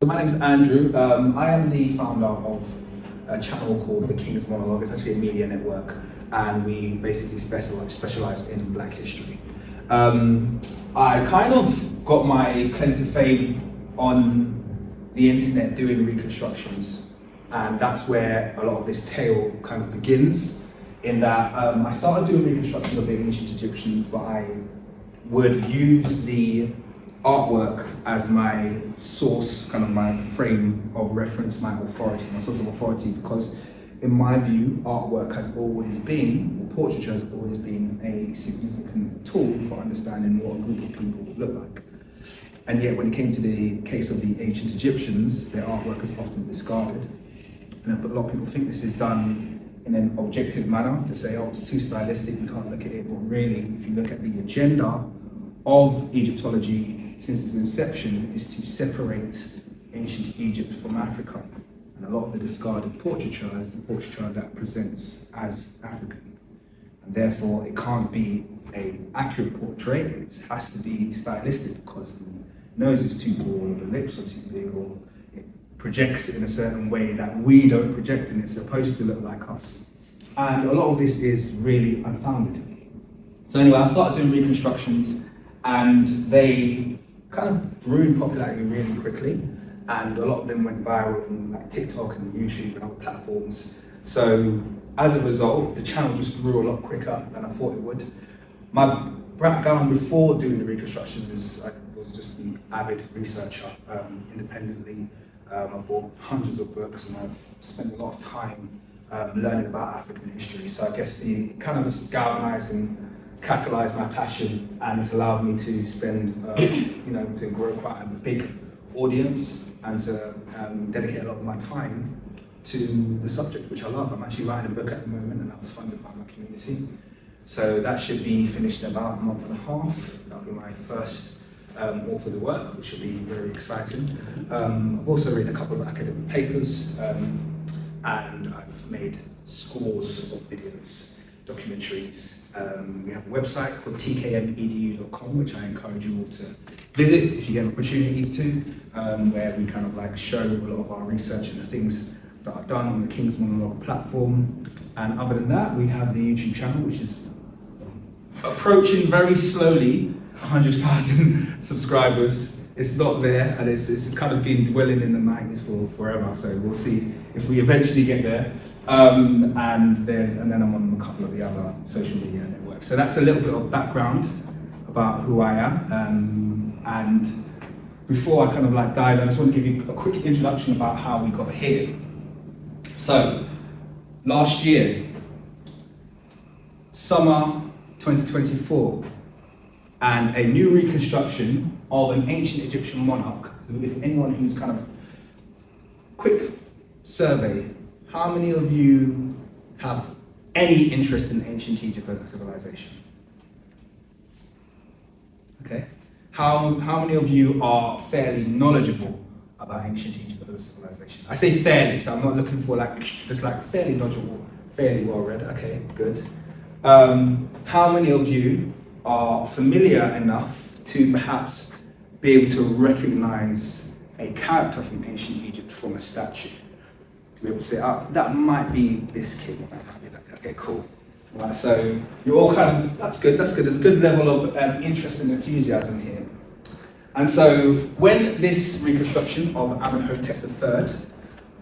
So my name is Andrew. I am the founder of a channel called The King's Monologue. It's actually a media network, and we basically specialize in Black history. I kind of got my claim to fame on the internet doing reconstructions, and that's where a lot of this tale kind of begins. In that I started doing reconstructions of the ancient Egyptians, but I would use the artwork as my source, kind of my frame of reference, my authority, my source of authority, because in my view, artwork has always been, or portraiture has always been, a significant tool for understanding what a group of people would look like. And yet when it came to the case of the ancient Egyptians, their artwork is often discarded. And a lot of people think this is done in an objective manner, to say, oh, it's too stylistic, we can't look at it. But really, if you look at the agenda of Egyptology since its inception, is to separate ancient Egypt from Africa. And a lot of the discarded portraiture is the portraiture that presents as African. And therefore, it can't be an accurate portrait, it has to be stylistic, because the nose is too broad, or the lips are too big, or it projects in a certain way that we don't project, and it's supposed to look like us. And a lot of this is really unfounded. So anyway, I started doing reconstructions, and they kind of grew in popularity really quickly, and a lot of them went viral on like TikTok and YouTube and other platforms. So as a result, the channel just grew a lot quicker than I thought it would. My background before doing the reconstructions is I was just an avid researcher independently. I bought hundreds of books, and I've spent a lot of time learning about African history. So I guess it kind of just galvanized and catalyzed my passion, and it's allowed me to spend, to grow quite a big audience, and to dedicate a lot of my time to the subject, which I love. I'm actually writing a book at the moment, and that was funded by my community. So that should be finished in about a month and a half. That'll be my first authored work, which will be very exciting. I've also written a couple of academic papers, and I've made scores of videos, documentaries. We have a website called tkmedu.com, which I encourage you all to visit if you get an opportunity to, where we kind of like show a lot of our research and the things that are done on the King's Monologue platform. And other than that, we have the YouTube channel, which is approaching very slowly 100,000 subscribers. It's not there, and it's kind of been dwelling in the 90s for forever, so we'll see if we eventually get there. And then I'm on a couple of the other social media networks. So that's a little bit of background about who I am. And before I kind of like dive in, I just want to give you a quick introduction about how we got here. So last year, summer 2024, and a new reconstruction of an ancient Egyptian monarch, who, if anyone who's kind of, quick survey, how many of you have any interest in ancient Egypt as a civilization? Okay. How many of you are fairly knowledgeable about ancient Egypt as a civilization? I say fairly, so I'm not looking for like, just like fairly knowledgeable, fairly well read. Okay, good. How many of you are familiar enough to perhaps be able to recognize a character from ancient Egypt from a statue? To be able to say, oh, that might be this king, that might be that. Okay, cool. Right, so you're all kind of, that's good. There's a good level of interest and enthusiasm here. And so when this reconstruction of Amenhotep III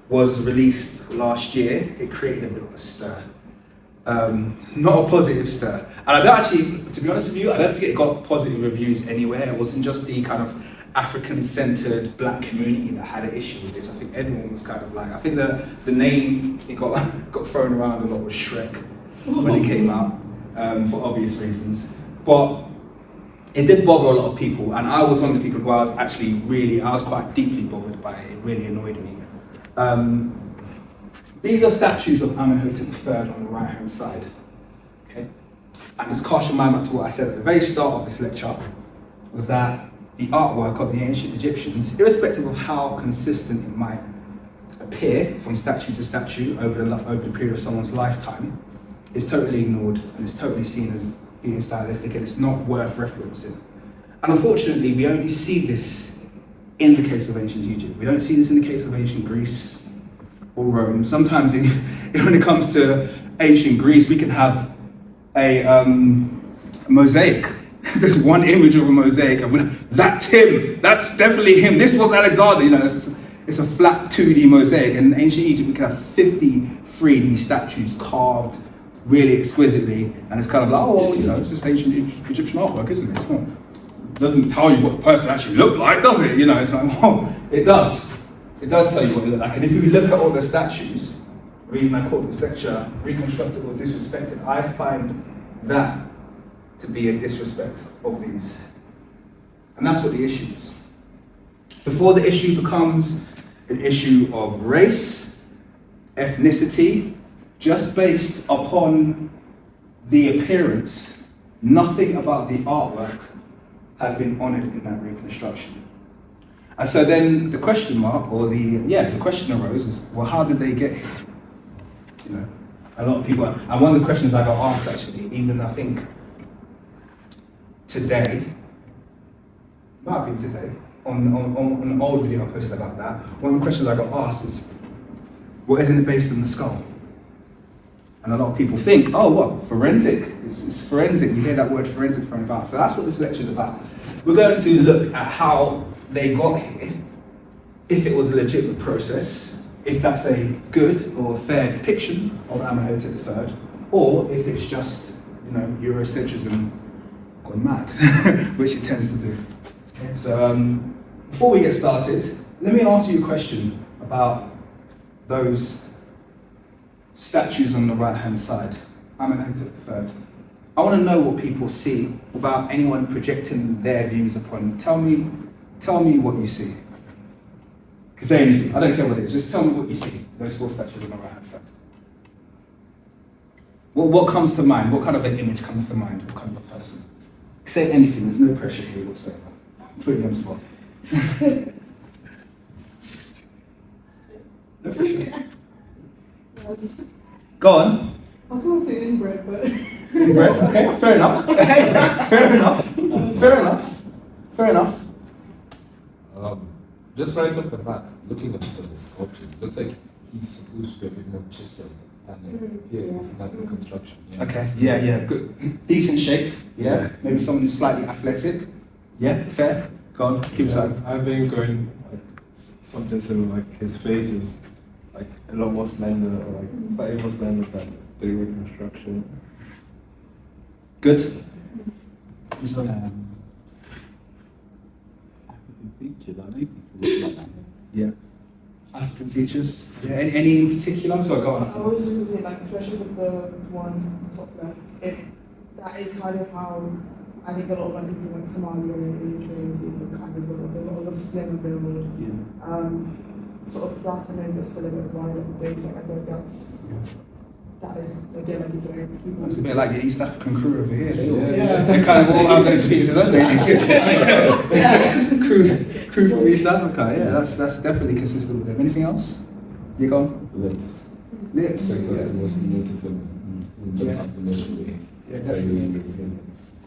was released last year, it created a bit of a stir. Not a positive stir. And I don't actually, to be honest with you, I don't think it got positive reviews anywhere. It wasn't just the kind of African-centered Black community that had an issue with this. I think everyone was kind of like, I think the name it got thrown around a lot was Shrek when it came out, for obvious reasons. But it did bother a lot of people, and I was one of the people who I was quite deeply bothered by it. It really annoyed me. These are statues of Amenhotep III on the right-hand side. Okay? And this casts your mind back to what I said at the very start of this lecture, was that the artwork of the ancient Egyptians, irrespective of how consistent it might appear from statue to statue over the period of someone's lifetime, is totally ignored, and it's totally seen as being stylistic, and it's not worth referencing. And unfortunately, we only see this in the case of ancient Egypt. We don't see this in the case of ancient Greece or Rome. Sometimes when it comes to ancient Greece, we can have a mosaic, just one image of a mosaic, and that's him, that's definitely him, this was Alexander, it's a flat 2D mosaic. And in ancient Egypt, we can have 50 3D statues carved really exquisitely, and it's kind of like, oh, well, it's just ancient Egyptian artwork, isn't it? It doesn't tell you what the person actually looked like, does it? It's like, oh, it does. It does tell you what it looked like. And if you look at all the statues, the reason I call this lecture Reconstructed or Disrespected, I find that to be a disrespect of these. And that's what the issue is. Before the issue becomes an issue of race, ethnicity, just based upon the appearance, nothing about the artwork has been honoured in that reconstruction. And so then the question mark, or the question arose is, well, how did they get here? A lot of people, and one of the questions I got asked actually, even I think today, might be today, on an old video I posted about that, one of the questions I got asked is, well, isn't it based on the skull? And a lot of people think, oh, what, forensic? It's forensic. You hear that word forensic thrown about. So that's what this lecture is about. We're going to look at how they got here, if it was a legitimate process, if that's a good or fair depiction of Amenhotep III, or if it's just, Eurocentrism gone mad, which it tends to do. Okay, so before we get started, let me ask you a question about those statues on the right-hand side, Amenhotep III. I want to know what people see without anyone projecting their views upon them. Tell me what you see. You can say anything, I don't care what it is, just tell me what you see, those four statues on the right-hand side. What comes to mind? What kind of an image comes to mind? What kind of a person? Say anything, there's no pressure here whatsoever. Put you on the spot. No pressure. Yes. Go on. I was going to say inbred, but... Inbred, okay, fair enough. Fair enough. Fair enough. Just right off the bat, looking at the sculpture, it looks like he's supposed to be a bit more chiseled than appears in that reconstruction. Yeah. Okay, yeah, good. Decent shape, yeah. Maybe someone who's slightly athletic. Yeah, fair. Go on, keep aside. I've been going something similar, like his face is like a lot more slender, or like slightly more slender than the reconstruction. Good. African features, I know people look like that. Yeah. African features. Yeah. Any in particular? So go on. I was just going to say, like, especially with the one top left, that is kind of how I think a lot of people like Somalia and Eritrea people kind of look. They've got a slim build, sort of flat and then but still a bit wide at the base. Like, I think that is, again, like you say, people. It's a bit like the East African crew over here. Yeah. They kind of all have those features, don't they? crew from East Africa, yeah, that's definitely consistent with them. Anything else? You go on? Lips. Lips. I think that's the most noticeable. Yeah, definitely.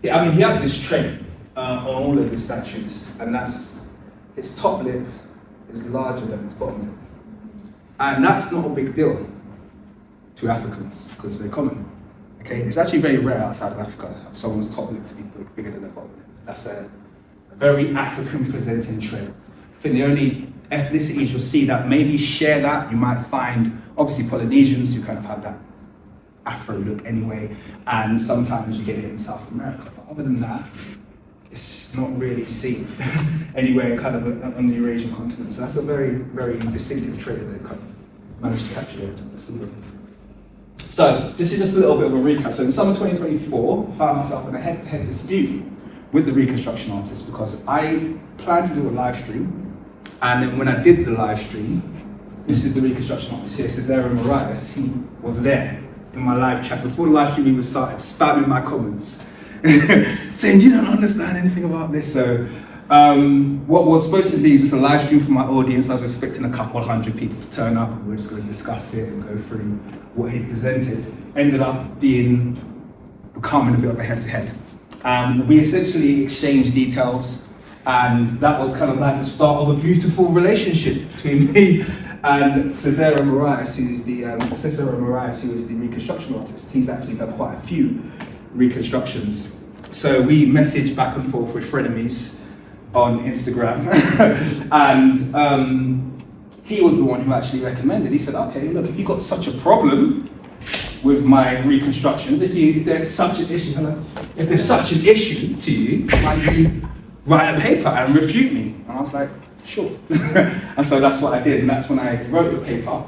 Yeah, I mean, he has this trait on all of his statues, and that's his top lip is larger than his bottom lip. And that's not a big deal to Africans, because they're common. Okay, it's actually very rare outside of Africa for someone's top lip to be bigger than their bottom lip. That's a very African presenting trait. I think the only ethnicities you'll see that maybe share that, you might find, obviously Polynesians who kind of have that Afro look anyway, and sometimes you get it in South America. But other than that, it's not really seen anywhere kind of on the Eurasian continent. So that's a very, very distinctive trait that they've kind of managed to capture there. So this is just a little bit of a recap. So in summer 2024, I found myself in a head-to-head dispute with the Reconstruction artists because I planned to do a live stream, and then when I did the live stream, this is the Reconstruction artist here, Cesare Marias, he was there in my live chat. Before the live stream even started, spamming my comments, saying, you don't understand anything about this. So what was supposed to be just a live stream for my audience, I was expecting a couple hundred people to turn up, and we were just going to discuss it and go through what he presented. Ended up becoming a bit of a head-to-head. We essentially exchanged details, And that was kind of like the start of a beautiful relationship between me and Cesare Moraes, who is the Reconstruction artist. He's actually done quite a few reconstructions. So we messaged back and forth with frenemies on Instagram. And he was the one who actually recommended. He said, okay, look, if you've got such a problem with my reconstructions, if there's such an issue to you, why don't you write a paper and refute me? And I was like, sure. And so that's what I did, and that's when I wrote the paper,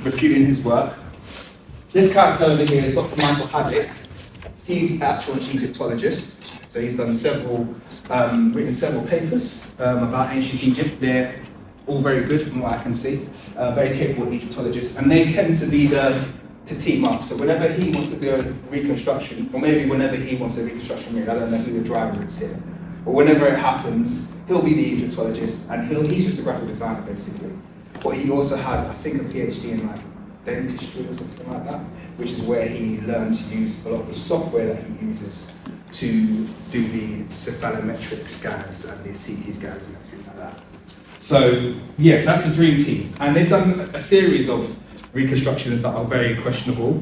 refuting his work. This character over here is Dr. Michael Hadditt. He's an actual Egyptologist, so he's done written several papers about ancient Egypt. They're all very good from what I can see, very capable Egyptologists, and they tend to be to team up. So whenever he wants to do a reconstruction, or maybe whenever he wants a reconstruction made, I don't know who the driver is here, but whenever it happens, he'll be the Egyptologist, and he's just a graphic designer basically. But he also has, I think, a PhD in like dentistry or something like that, which is where he learned to use a lot of the software that he uses to do the cephalometric scans and the CT scans and everything like that. So yes, that's the dream team, and they've done a series of reconstructions that are very questionable,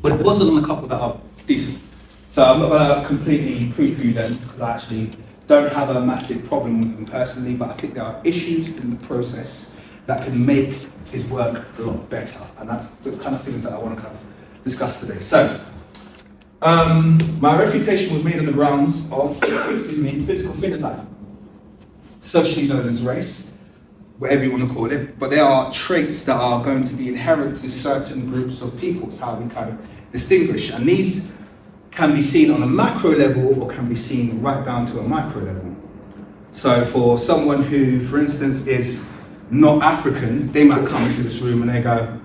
but it wasn't on a couple that are decent. So I'm not going to completely poo-poo them, because I actually don't have a massive problem with them personally, but I think there are issues in the process that can make his work a lot better, and that's the kind of things that I want to kind of discuss today. So, my refutation was made on the grounds of, physical phenotype, socially known as race, whatever you want to call it, but there are traits that are going to be inherent to certain groups of people. It's how we kind of distinguish, and these can be seen on a macro level or can be seen right down to a micro level. So for someone who, for instance, is not African, they might come into this room and they go,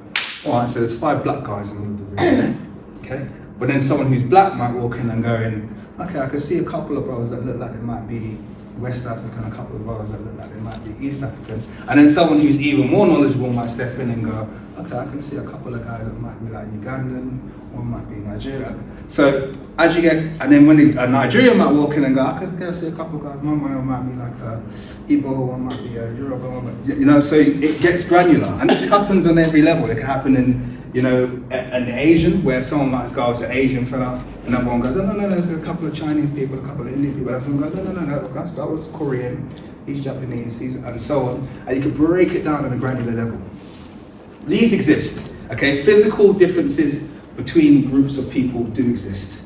all right, so there's 5 black guys in the room, okay? But then someone who's black might walk in and go in, okay, I can see a couple of brothers that look like they might be West African, a couple of brothers that look like they might be East African. And then someone who's even more knowledgeable might step in and go, okay, I can see a couple of guys that might be like Ugandan, one might be Nigerian. So as you get, and then when a Nigerian might walk in and go, I can see a couple of guys, one might be like a Igbo, one might be a Yoruba, one might be, you know, so it gets granular. And it happens on every level. It can happen in, you know, an Asian, where someone might go, it's an Asian fella, another one goes, no, there's a couple of Chinese people, a couple of Indian people, and someone goes, no, that was Korean, he's Japanese, and so on. And you can break it down on a granular level. These exist, okay? Physical differences between groups of people do exist.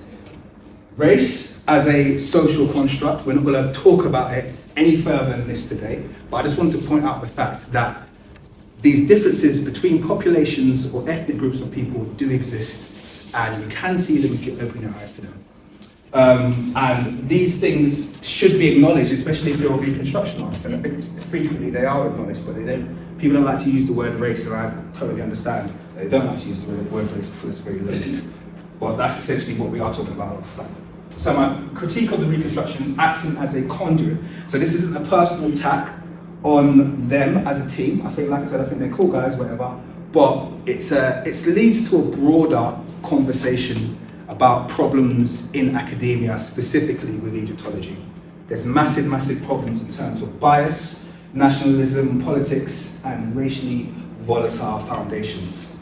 Race as a social construct, we're not going to talk about it any further than this today, but I just want to point out the fact that these differences between populations or ethnic groups of people do exist, and you can see them if you open your eyes to them. And these things should be acknowledged, especially if you're a reconstruction artist, and I think frequently they are acknowledged, but people don't like to use the word race, and I totally understand. They don't like to use the word race because it's very loaded. But that's essentially what we are talking about last time. So my critique of the reconstruction is acting as a conduit. So this isn't a personal attack on them as a team. I think, like I said, I think they're cool guys, whatever. But it leads to a broader conversation about problems in academia, specifically with Egyptology. There's massive problems in terms of bias, nationalism, politics, and racially volatile foundations.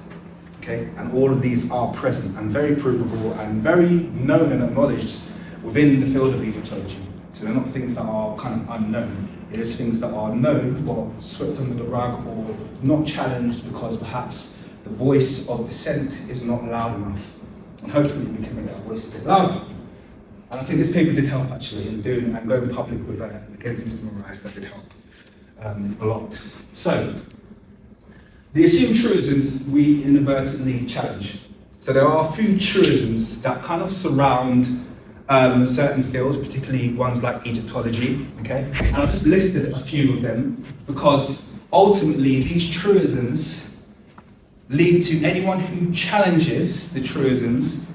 Okay? And all of these are present and very provable and very known and acknowledged within the field of Egyptology. So they're not things that are kind of unknown. It is things that are known but swept under the rug or not challenged because perhaps the voice of dissent is not loud enough. And hopefully we can make that voice a bit louder. And I think this paper did help actually in doing and going public with against Mr. Moraes. That did help a lot. So the assumed truisms we inadvertently challenge. So there are a few truisms that kind of surround certain fields, particularly ones like Egyptology, okay? And I've just listed a few of them because ultimately these truisms lead to anyone who challenges the truisms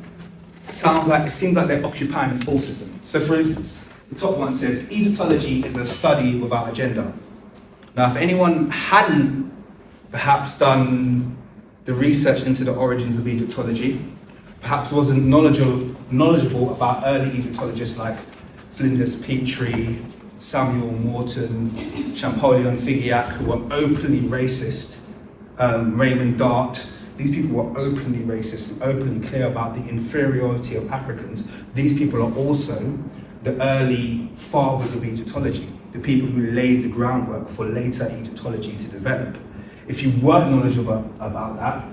it seems like they're occupying a falsism. So for instance, the top one says, Egyptology is a study without agenda. Now if anyone hadn't perhaps done the research into the origins of Egyptology, perhaps wasn't knowledgeable about early Egyptologists like Flinders Petrie, Samuel Morton, Champollion Figeac, who were openly racist, Raymond Dart. These people were openly racist and openly clear about the inferiority of Africans. These people are also the early fathers of Egyptology, the people who laid the groundwork for later Egyptology to develop. If you weren't knowledgeable about that,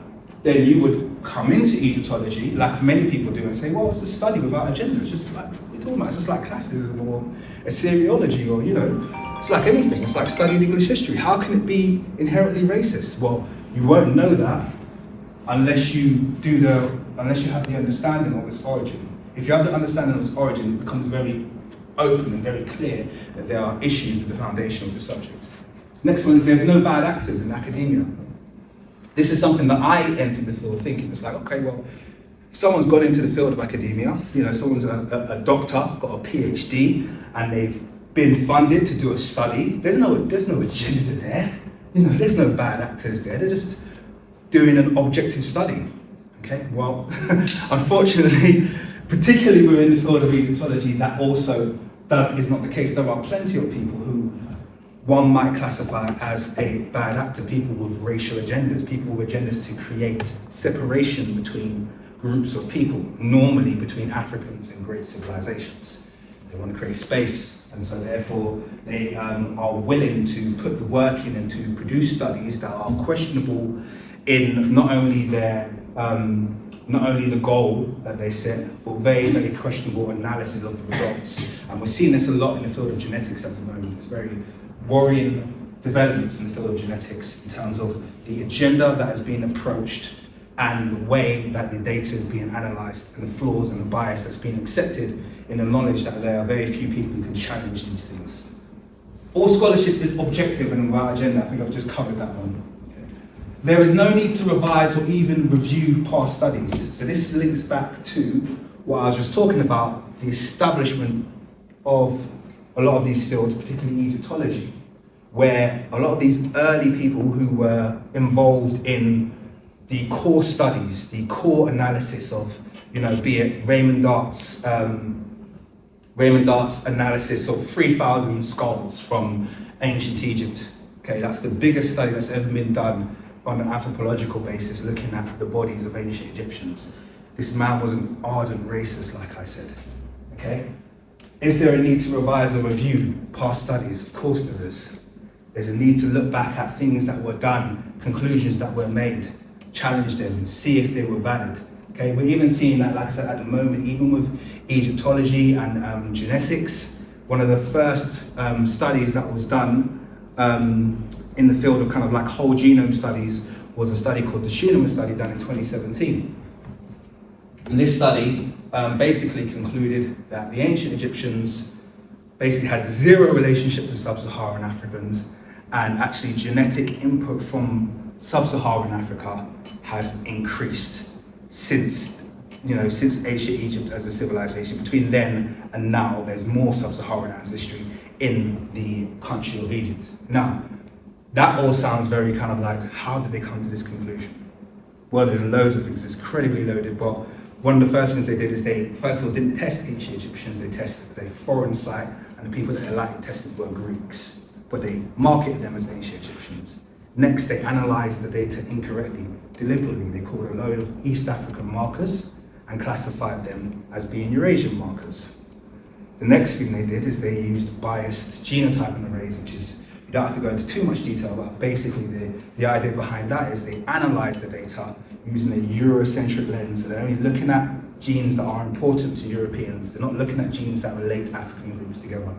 then you would come into Egyptology, like many people do, and say, well, it's a study without agenda. It's just like, what are you talking about? It's just like classicism or Assyriology, or, you know, it's like anything. It's like studying English history. How can it be inherently racist? Well, you won't know that unless you have the understanding of its origin. If you have the understanding of its origin, it becomes very open and very clear that there are issues with the foundation of the subject. Next one is there's no bad actors in academia. This is something that I entered the field thinking. It's like, okay, well, if someone's gone into the field of academia, you know, someone's a doctor, got a PhD, and they've been funded to do a study, there's no agenda there. You know, there's no bad actors there. They're just doing an objective study. Okay, well, unfortunately, particularly within the field of Egyptology, that also is not the case. There are plenty of people who one might classify as a bad actor, people with racial agendas, people with agendas to create separation between groups of people, normally between Africans and great civilizations. They want to create space, and so therefore they are willing to put the work in and to produce studies that are questionable in not only the goal that they set, but very, very questionable analysis of the results. And we're seeing this a lot in the field of genetics at the moment. It's very worrying developments in the field of genetics in terms of the agenda that has been approached and the way that the data is being analysed and the flaws and the bias that's being accepted in the knowledge that there are very few people who can challenge these things. All scholarship is objective and without agenda. I think I've just covered that one. There is no need to revise or even review past studies. So this links back to what I was just talking about, the establishment of a lot of these fields, particularly Egyptology, where a lot of these early people who were involved in the core studies, the core analysis of, you know, be it Raymond Dart's analysis of 3,000 skulls from ancient Egypt. Okay, that's the biggest study that's ever been done on an anthropological basis, looking at the bodies of ancient Egyptians. This man was an ardent racist, like I said. Okay, is there a need to revise or review past studies? Of course there is. There's a need to look back at things that were done, conclusions that were made, challenge them, see if they were valid. Okay, we're even seeing that, like I said, at the moment, even with Egyptology and genetics. One of the first studies that was done in the field of kind of like whole genome studies was a study called the Schunemann study done in 2017. And this study basically concluded that the ancient Egyptians basically had zero relationship to sub-Saharan Africans, and actually genetic input from sub-Saharan Africa has increased since ancient Egypt as a civilization. Between then and now, there's more sub-Saharan ancestry in the country of Egypt. Now, that all sounds very kind of like, how did they come to this conclusion? Well, there's loads of things, it's incredibly loaded, but one of the first things they did is they, first of all, didn't test ancient Egyptians, they tested a foreign site, and the people that they likely tested were Greeks, but they marketed them as ancient Egyptians. Next, they analyzed the data incorrectly, deliberately. They called a load of East African markers and classified them as being Eurasian markers. The next thing they did is they used biased genotyping arrays, which is, you don't have to go into too much detail, but basically the idea behind that is they analyze the data using a Eurocentric lens. So they're only looking at genes that are important to Europeans. They're not looking at genes that relate African groups together.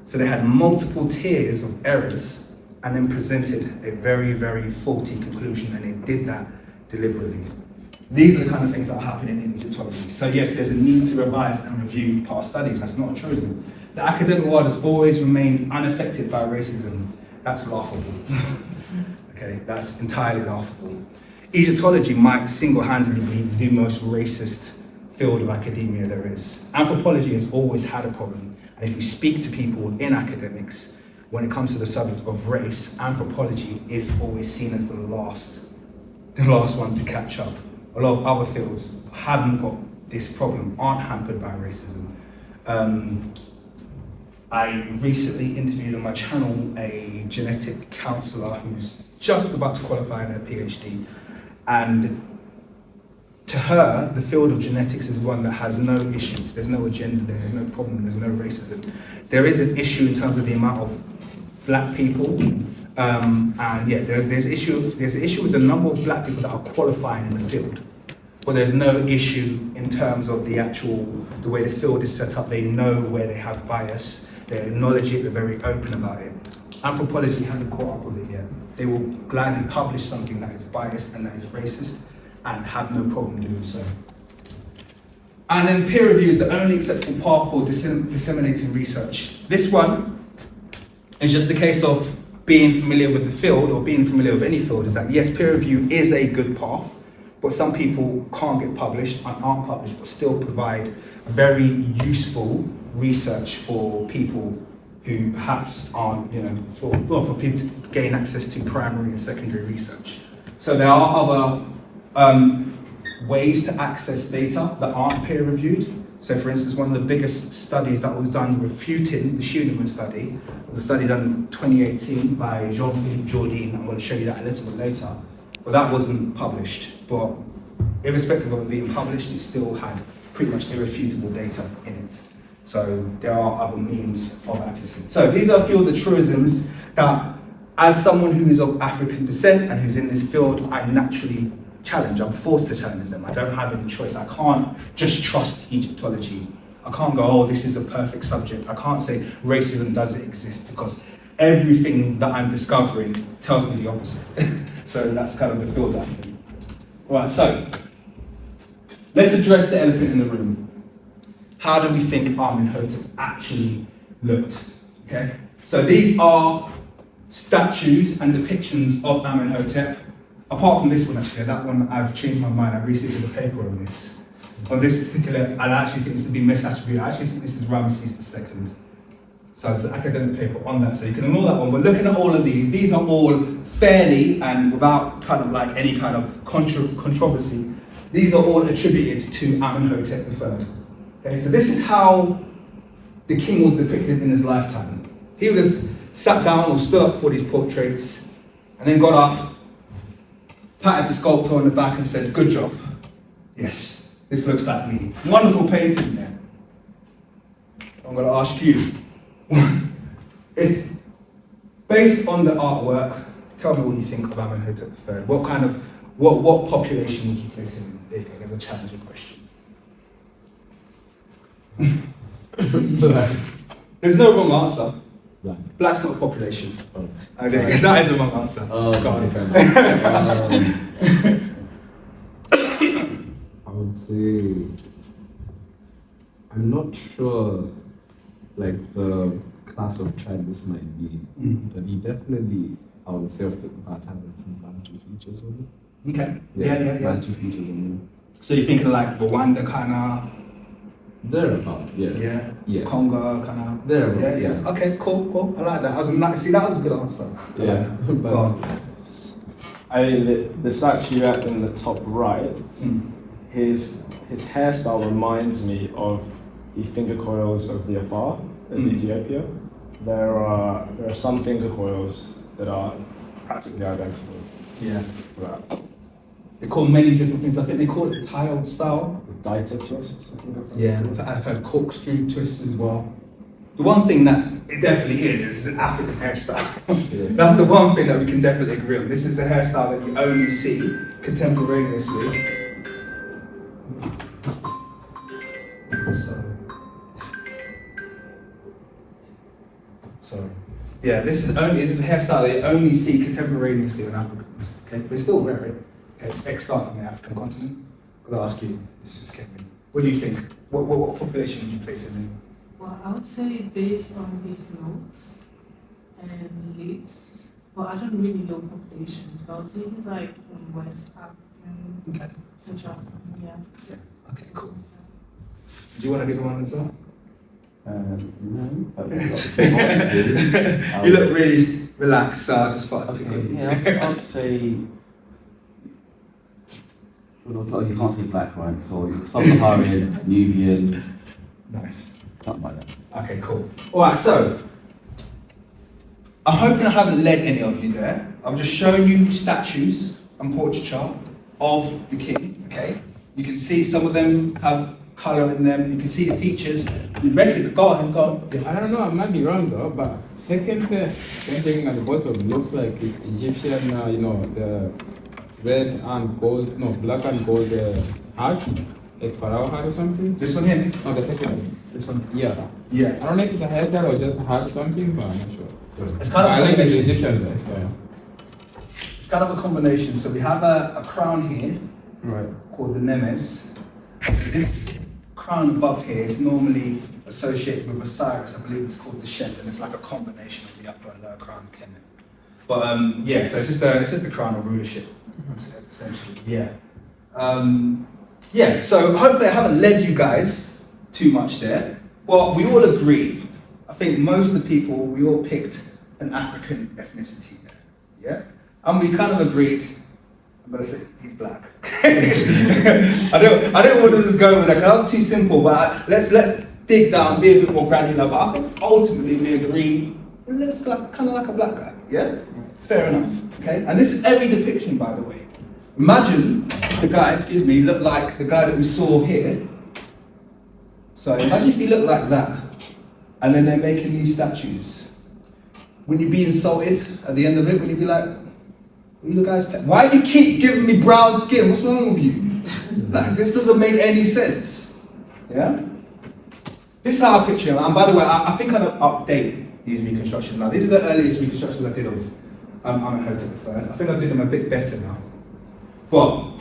So they had multiple tiers of errors and then presented a very, very faulty conclusion, and they did that deliberately. These are the kind of things that are happening in Egyptology. So yes, there's a need to revise and review past studies. That's not a truism. The academic world has always remained unaffected by racism. That's laughable. Okay, that's entirely laughable. Egyptology might single-handedly be the most racist field of academia there is. Anthropology has always had a problem. And if you speak to people in academics, when it comes to the subject of race, anthropology is always seen as the last one to catch up. A lot of other fields haven't got this problem, aren't hampered by racism. I recently interviewed on my channel a genetic counsellor who's just about to qualify in her PhD, and to her, the field of genetics is one that has no issues. There's no agenda there's no problem, there's no racism. There is an issue in terms of the amount of black people, and yeah, there's an issue with the number of black people that are qualifying in the field. But there's no issue in terms of the way the field is set up. They know where they have bias, they acknowledge it, they're very open about it. Anthropology hasn't caught up with it yet. They will gladly publish something that is biased and that is racist and have no problem doing so. And then peer review is the only acceptable path for disseminating research. This one is just a case of being familiar with the field, or being familiar with any field, is that yes, peer review is a good path, but some people can't get published and aren't published, but still provide very useful research for people who perhaps aren't, for people to gain access to primary and secondary research. So there are other ways to access data that aren't peer reviewed. So for instance, one of the biggest studies that was done refuting the Schunemann study, was a study done in 2018 by Jean-Philippe Jourdain. I'm going to show you that a little bit later. But that wasn't published. But irrespective of it being published, it still had pretty much irrefutable data in it. So there are other means of accessing. So these are a few of the truisms that, as someone who is of African descent and who's in this field, I naturally challenge. I'm forced to challenge them. I don't have any choice. I can't just trust Egyptology. I can't go, oh, this is a perfect subject. I can't say racism doesn't exist, because everything that I'm discovering tells me the opposite. So that's kind of the field that I'm in. Right, so let's address the elephant in the room. How do we think Amenhotep actually looked? Okay, so these are statues and depictions of Amenhotep. Apart from this one, actually, that one I've changed my mind. I recently did a paper on this. On this particular, I actually think this has been misattributed. I actually think this is Ramses II. So it's an academic paper on that, so you can ignore that one. But looking at all of these are all fairly and without kind of like any kind of controversy, these are all attributed to Amenhotep III. Okay, so this is how the king was depicted in his lifetime. He would have sat down or stood up for these portraits and then got up, patted the sculptor on the back and said, "Good job. Yes, this looks like me. Wonderful painting there." I'm going to ask you, if, based on the artwork, tell me what you think of Amenhotep III. What population would you place him in? As a challenging question. There's no wrong answer. Black. Black's not a population. Oh. Okay, that is a wrong answer. Oh, okay, I would say, I'm not sure, like, the class of tribe this might be, but he definitely, I would say, off the bat has some Bantu features on it. Okay. Yeah. Bantu features on it. So you're thinking like Rwanda kind of? Thereabout, yeah. Yeah. Congo kind of? Thereabout, yeah. Okay, cool. I like that. That was a good answer. Yeah. I think the statue in the top right, his hairstyle reminds me of the finger coils of the Afar in Ethiopia. There are some finger coils that are practically identical. Yeah. Right. They call many different things. I think they call it tile style. Dita twists, I think. Yeah, I've heard corkscrew twists as well. The one thing that it definitely is an African hairstyle. Yeah. That's the one thing that we can definitely agree on. This is the hairstyle that you only see contemporaneously. So yeah, this is a hairstyle that you only see contemporaneously in Africans. Okay, they still wear it. Okay, it's extant on the African continent. I'm gonna ask you, this just came in. What do you think? What population would you place it in? Well, I would say based on his nose and lips, but I don't really know populations. But I would say he's like from West African, Okay. Central African, yeah. Okay, cool. Do you want to give one as well? No. You look really relaxed, so I just thought I'd pick on you. Yeah, I'd say. Well, you can't say black, right? So Sub-Saharan, Nubian, Nice. something like that. Okay, cool. All right, so I'm hoping I haven't led any of you there. I've just shown you statues and portraiture of the king, okay? You can see some of them have colour in them. You can see the features. You reckon, go on. I don't know, I might be wrong though, but second thing at the bottom looks like Egyptian, the red and gold, no, black and gold heart, like pharaoh heart or something. This one here? No, the second one. This one? Yeah. Yeah. I don't know if it's a hairstyle or just a heart or something, but I'm not sure. It's kind of I like the Egyptian though, so. It's kind of a combination. So we have a crown here, Right. called the Nemes. This crown above here is normally associated with Osiris. I believe it's called the Shet, and it's like a combination of the upper and lower crown of Kemet. But yeah, so it's just the crown of rulership, essentially. Yeah. Yeah. So hopefully I haven't led you guys too much there. Well, we all agree. I think most of the people, we all picked an African ethnicity there. Yeah. And we kind of agreed. I'm gonna say he's black. I don't want to just go with that because that's too simple. But let's dig down, be a bit more granular. But I think ultimately we agree it looks like kind of like a black guy. Yeah, fair enough. Okay, and this is every depiction, by the way. Imagine the guy, looked like the guy that we saw here. So imagine if he looked like that, and then they're making these statues. Wouldn't you be insulted at the end of it? Wouldn't you be like, you guys, why do you keep giving me brown skin? What's wrong with you? Like, this doesn't make any sense. Yeah? This is how I picture it. And by the way, I think I'd update these reconstructions now. These are the earliest reconstructions I did of Amenhotep III. I think I did them a bit better now. But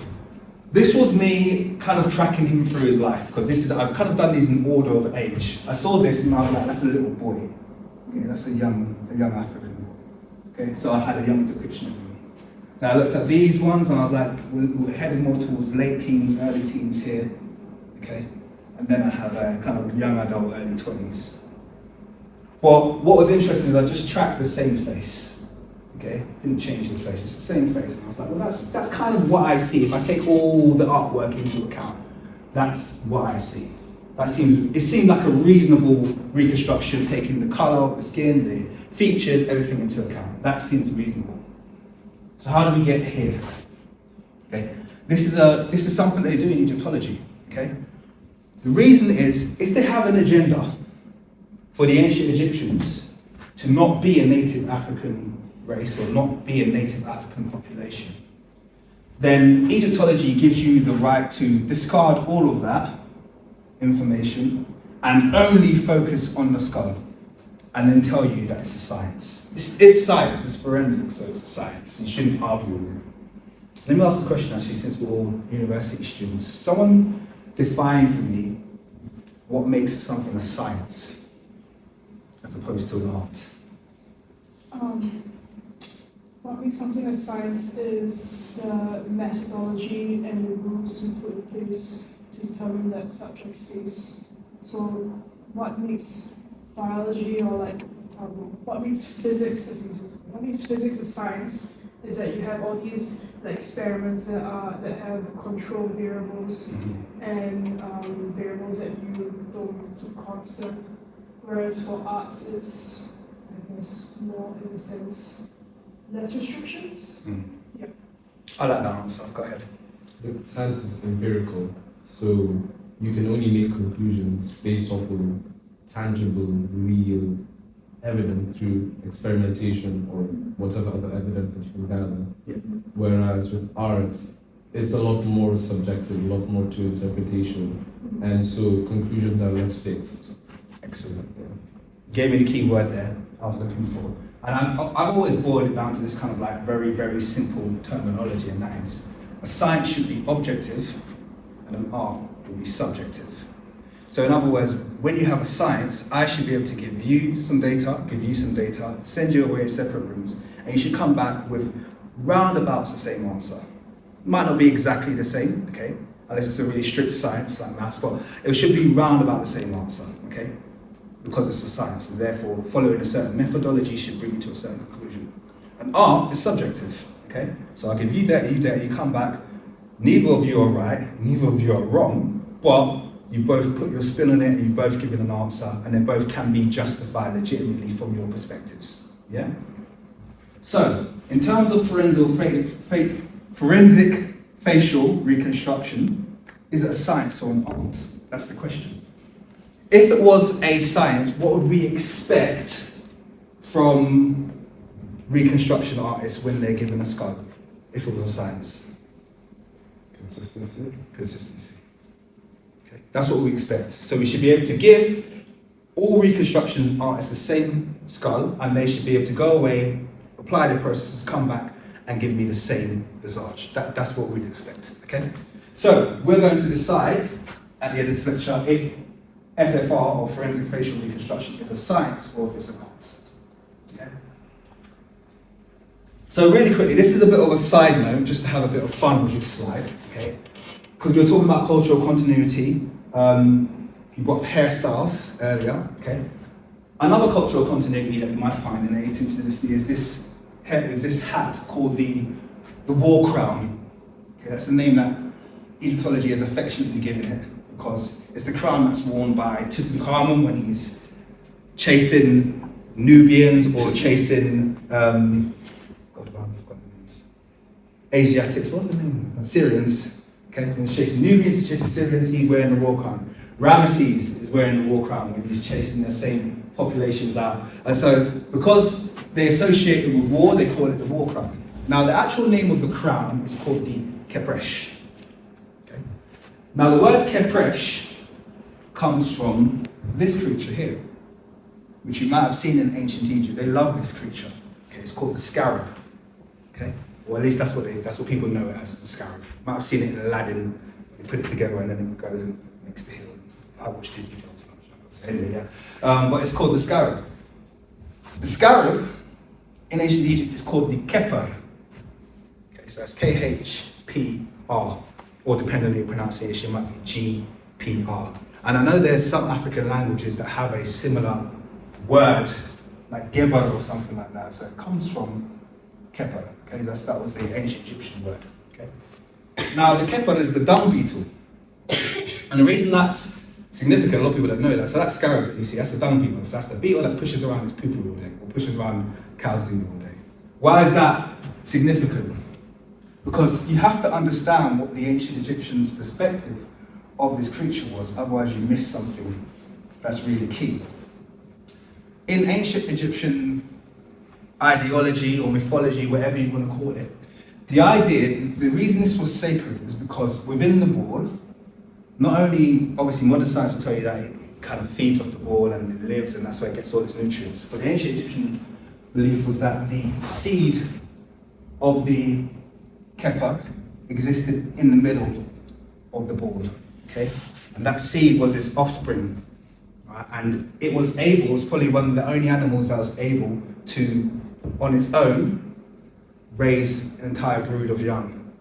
this was me kind of tracking him through his life, because I've kind of done these in order of age. I saw this and I was like, that's a little boy. Okay, that's a young African. Okay, so I had a young depiction of him. Now I looked at these ones and I was like, we're heading more towards late teens, early teens here, okay? And then I have a kind of young adult, early 20s. But what was interesting is I just tracked the same face, okay? Didn't change the face, it's the same face. And I was like, well, that's kind of what I see. If I take all the artwork into account, that's what I see. It seemed like a reasonable reconstruction, taking the color of the skin, the features, everything into account. That seems reasonable. So how do we get here? Okay, this is something they do in Egyptology. Okay, the reason is if they have an agenda for the ancient Egyptians to not be a native African race or not be a native African population, then Egyptology gives you the right to discard all of that information and only focus on the skull, and then tell you that it's a science. It's science, it's forensics, so it's a science. You shouldn't argue with it. Let me ask the question actually, since we're all university students. Someone define for me what makes something a science as opposed to an art. What makes something a science is the methodology and the rules we put in place to determine that subject space. So what makes biology or what makes physics a science is that you have all these experiments that have control variables and variables that you don't keep constant. Whereas for arts, it's more in a sense less restrictions. Yeah. I like that answer. Go ahead. Science is empirical, so you can only make conclusions based off of tangible, real evidence through experimentation or whatever other evidence that you can gather. Yeah. Whereas with art, it's a lot more subjective, a lot more to interpretation, and so conclusions are less fixed. Excellent. Yeah. Gave me the key word there I was looking for. And I've always boiled it down to this kind of very, very simple terminology, and that is a science should be objective and an art will be subjective. So in other words, when you have a science, I should be able to give you some data, send you away in separate rooms, and you should come back with roundabouts the same answer. Might not be exactly the same, okay, unless it's a really strict science like maths, but it should be roundabout the same answer, okay, because it's a science, and therefore following a certain methodology should bring you to a certain conclusion. And art is subjective, okay, so I'll give you data, you come back, neither of you are right, neither of you are wrong, but You've both put your spin on it, and you've both given an answer, and they both can be justified legitimately from your perspectives. Yeah? So, in terms of forensic facial reconstruction, is it a science or an art? That's the question. If it was a science, what would we expect from reconstruction artists when they're given a skull? If it was a science? Consistency. Consistency. Okay. That's what we expect. So we should be able to give all reconstruction artists the same skull, and they should be able to go away, apply their processes, come back, and give me the same visage. That's what we'd expect. Okay? So we're going to decide at the end of this lecture if FFR, or forensic facial reconstruction, is a science or if it's an art. Okay? So really quickly, this is a bit of a side note, just to have a bit of fun with this slide, okay? Because we were talking about cultural continuity. You've got hairstyles earlier, okay? Another cultural continuity that you might find in the 18th dynasty is this hat called the war crown. Okay, that's the name that Egyptology has affectionately given it, because it's the crown that's worn by Tutankhamen when he's chasing Nubians or chasing Asiatics, what's the name? Syrians. Okay, he's chasing Nubians, he's chasing Syrians, he's wearing the war crown. Ramses is wearing the war crown when he's chasing the same populations out. And so, because they associate it with war, they call it the war crown. Now, the actual name of the crown is called the Khepresh. Okay? Now, the word Khepresh comes from this creature here, which you might have seen in ancient Egypt. They love this creature. Okay? It's called the scarab. Okay? Or at least that's what people know it as, the scarab. You might have seen it in Aladdin. You put it together and then it goes and makes the hill. I watched Disney films. So anyway, yeah. But it's called the scarab. The scarab in ancient Egypt is called the Khepr. Okay, so that's Khpr, or depending on your pronunciation, it might be Gpr. And I know there's some African languages that have a similar word, like Geber or something like that. So it comes from Khepr. Okay, that was the ancient Egyptian word. Okay. Now the Khepr is the dung beetle, and the reason that's significant, a lot of people don't know that. So that scarab that you see, that's the dung beetle. So that's the beetle that pushes around its poo-poo all day, or pushes around cows' doo all day. Why is that significant? Because you have to understand what the ancient Egyptians' perspective of this creature was, otherwise you miss something that's really key. In ancient Egyptian ideology or mythology, whatever you want to call it, the reason this was sacred is because within the ball, not only, obviously modern science will tell you that it kind of feeds off the ball and it lives and that's where it gets all its nutrients, but the ancient Egyptian belief was that the seed of the Khepr existed in the middle of the ball, okay? And that seed was its offspring, right? And it was probably one of the only animals that was able to, on its own, raise an entire brood of young.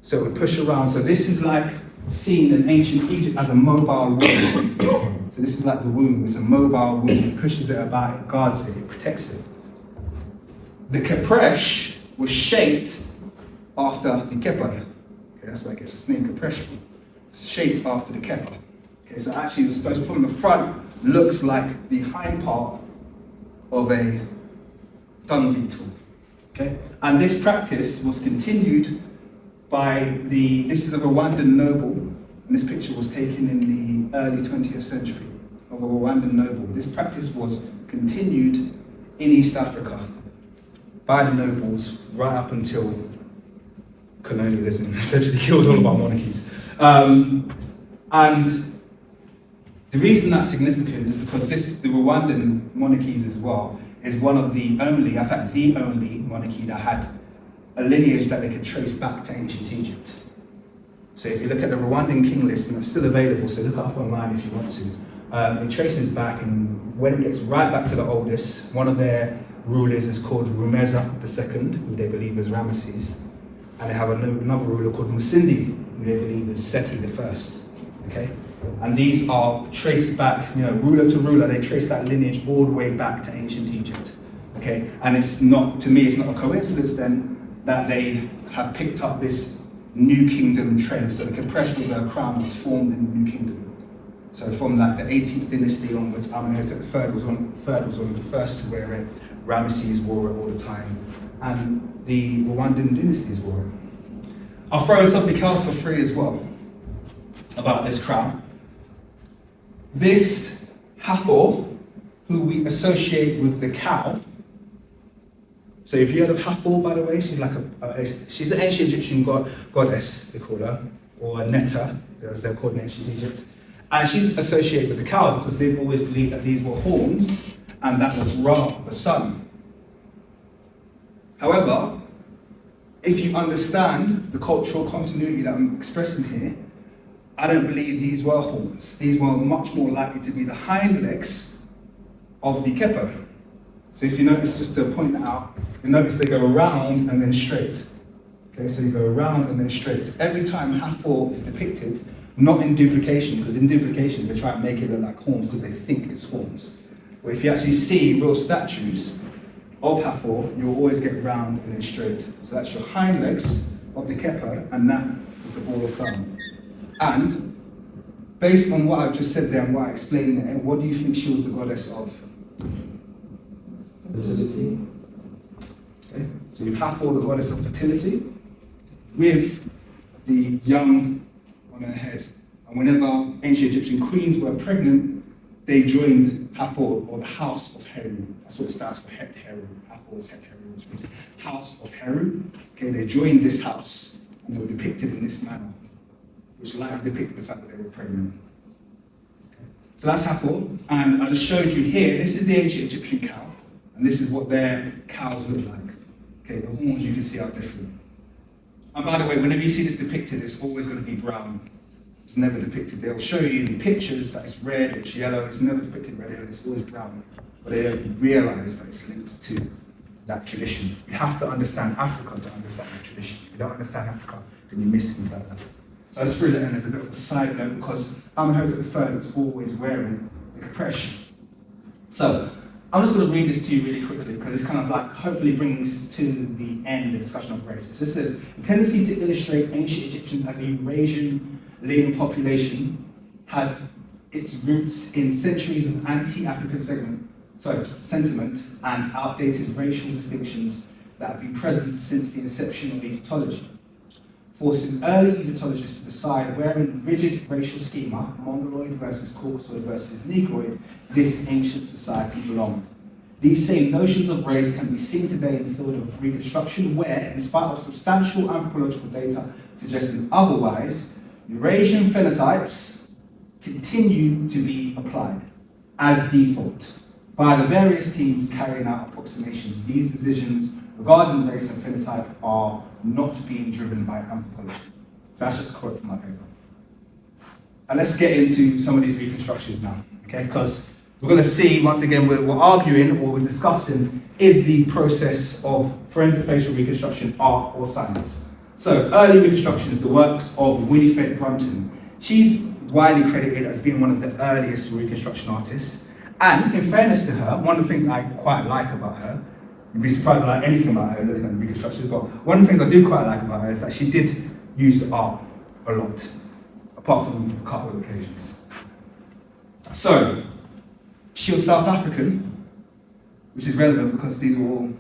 So it would push around. So this is like seen in ancient Egypt as a mobile womb. So this is like the womb, it's a mobile womb. It pushes it about, it guards it, it protects it. The Khepresh was shaped after the Khepr. Okay, that's where it gets its name, Khepresh from. It's shaped after the Khepr. Okay, so actually it's supposed, from the front, looks like the hind part of a dung beetle. Okay? And this practice was continued by this is a Rwandan noble, and this picture was taken in the early 20th century of a Rwandan noble. This practice was continued in East Africa by the nobles right up until colonialism essentially killed all of our monarchies. And the reason that's significant is because the Rwandan monarchies as well is one of the only, in fact the only monarchy that had a lineage that they could trace back to ancient Egypt. So if you look at the Rwandan king list, and it's still available, so look it up online if you want to, it traces back, and when it gets right back to the oldest, one of their rulers is called Rumeza II, who they believe is Ramesses, and they have another ruler called Musindi, who they believe is Seti I. Okay? And these are traced back, ruler to ruler, they trace that lineage all the way back to ancient Egypt. Okay? And it's not, to me, it's not a coincidence then that they have picked up this New Kingdom trend. So the Khepresh was a crown that's formed in the New Kingdom. So from like the 18th dynasty onwards, Amenhotep III was one of the first to wear it. Ramesses wore it all the time, and the Rwandan dynasties wore it. I'll throw in something else for free as well about this crown. This Hathor, who we associate with the cow. So if you heard of Hathor, by the way, she's like she's an ancient Egyptian goddess, they call her, or Netta, as they're called in ancient Egypt. And she's associated with the cow because they've always believed that these were horns and that was Ra, the sun. However, if you understand the cultural continuity that I'm expressing here, I don't believe these were horns. These were much more likely to be the hind legs of the Khepresh. So if you notice, just to point that out, you notice they go around and then straight. Okay, so you go around and then straight. Every time Hathor is depicted, not in duplication, because in duplication they try and make it look like horns because they think it's horns. But if you actually see real statues of Hathor, you'll always get round and then straight. So that's your hind legs of the Khepresh, and that is the ball of thumb. And based on what I've just said there and what I explained there, what do you think she was the goddess of? Fertility. Okay. So you have Hathor, the goddess of fertility, with the young on her head. And whenever ancient Egyptian queens were pregnant, they joined Hathor, or the house of Heru. That's what it stands for, Heru. Hathor is Heru, which means house of Heru. Okay, they joined this house, and they were depicted in this manner, which likely depicted the fact that they were pregnant. Okay. So that's Hathor, and I just showed you here, this is the ancient Egyptian cow, and this is what their cows look like. Okay, the horns you can see are different. And by the way, whenever you see this depicted, it's always going to be brown. It's never depicted. They'll show you in pictures that it's red or it's yellow. It's never depicted red, it's always brown. But they don't realize that it's linked to that tradition. You have to understand Africa to understand that tradition. If you don't understand Africa, then you miss things like that. So I just threw that in as a bit of a side note because Amenhotep III was always wearing the Khepresh. So I'm just going to read this to you really quickly because it's kind of like hopefully brings to the end the discussion of race. So it says, the tendency to illustrate ancient Egyptians as a Eurasian leading population has its roots in centuries of anti-African sentiment and outdated racial distinctions that have been present since the inception of Egyptology, forcing early Egyptologists to decide where in rigid racial schema, Mongoloid versus Caucasoid versus Negroid, this ancient society belonged. These same notions of race can be seen today in the field of Reconstruction, where, in spite of substantial anthropological data suggesting otherwise, Eurasian phenotypes continue to be applied as default by the various teams carrying out approximations. These decisions regarding race and phenotype are not being driven by anthropology. So that's just a quote from my paper. And let's get into some of these reconstructions now, okay? Because we're going to see, once again, we're arguing or we're discussing, is the process of forensic facial reconstruction art or science? So, early reconstruction is the works of Winifred Brunton. She's widely credited as being one of the earliest reconstruction artists. And in fairness to her, one of the things I quite like about her, you'd be surprised I like anything about her looking at reconstruction, but one of the things I do quite like about her is that she did use art a lot, apart from a couple of occasions. So, she was South African, which is relevant because these were all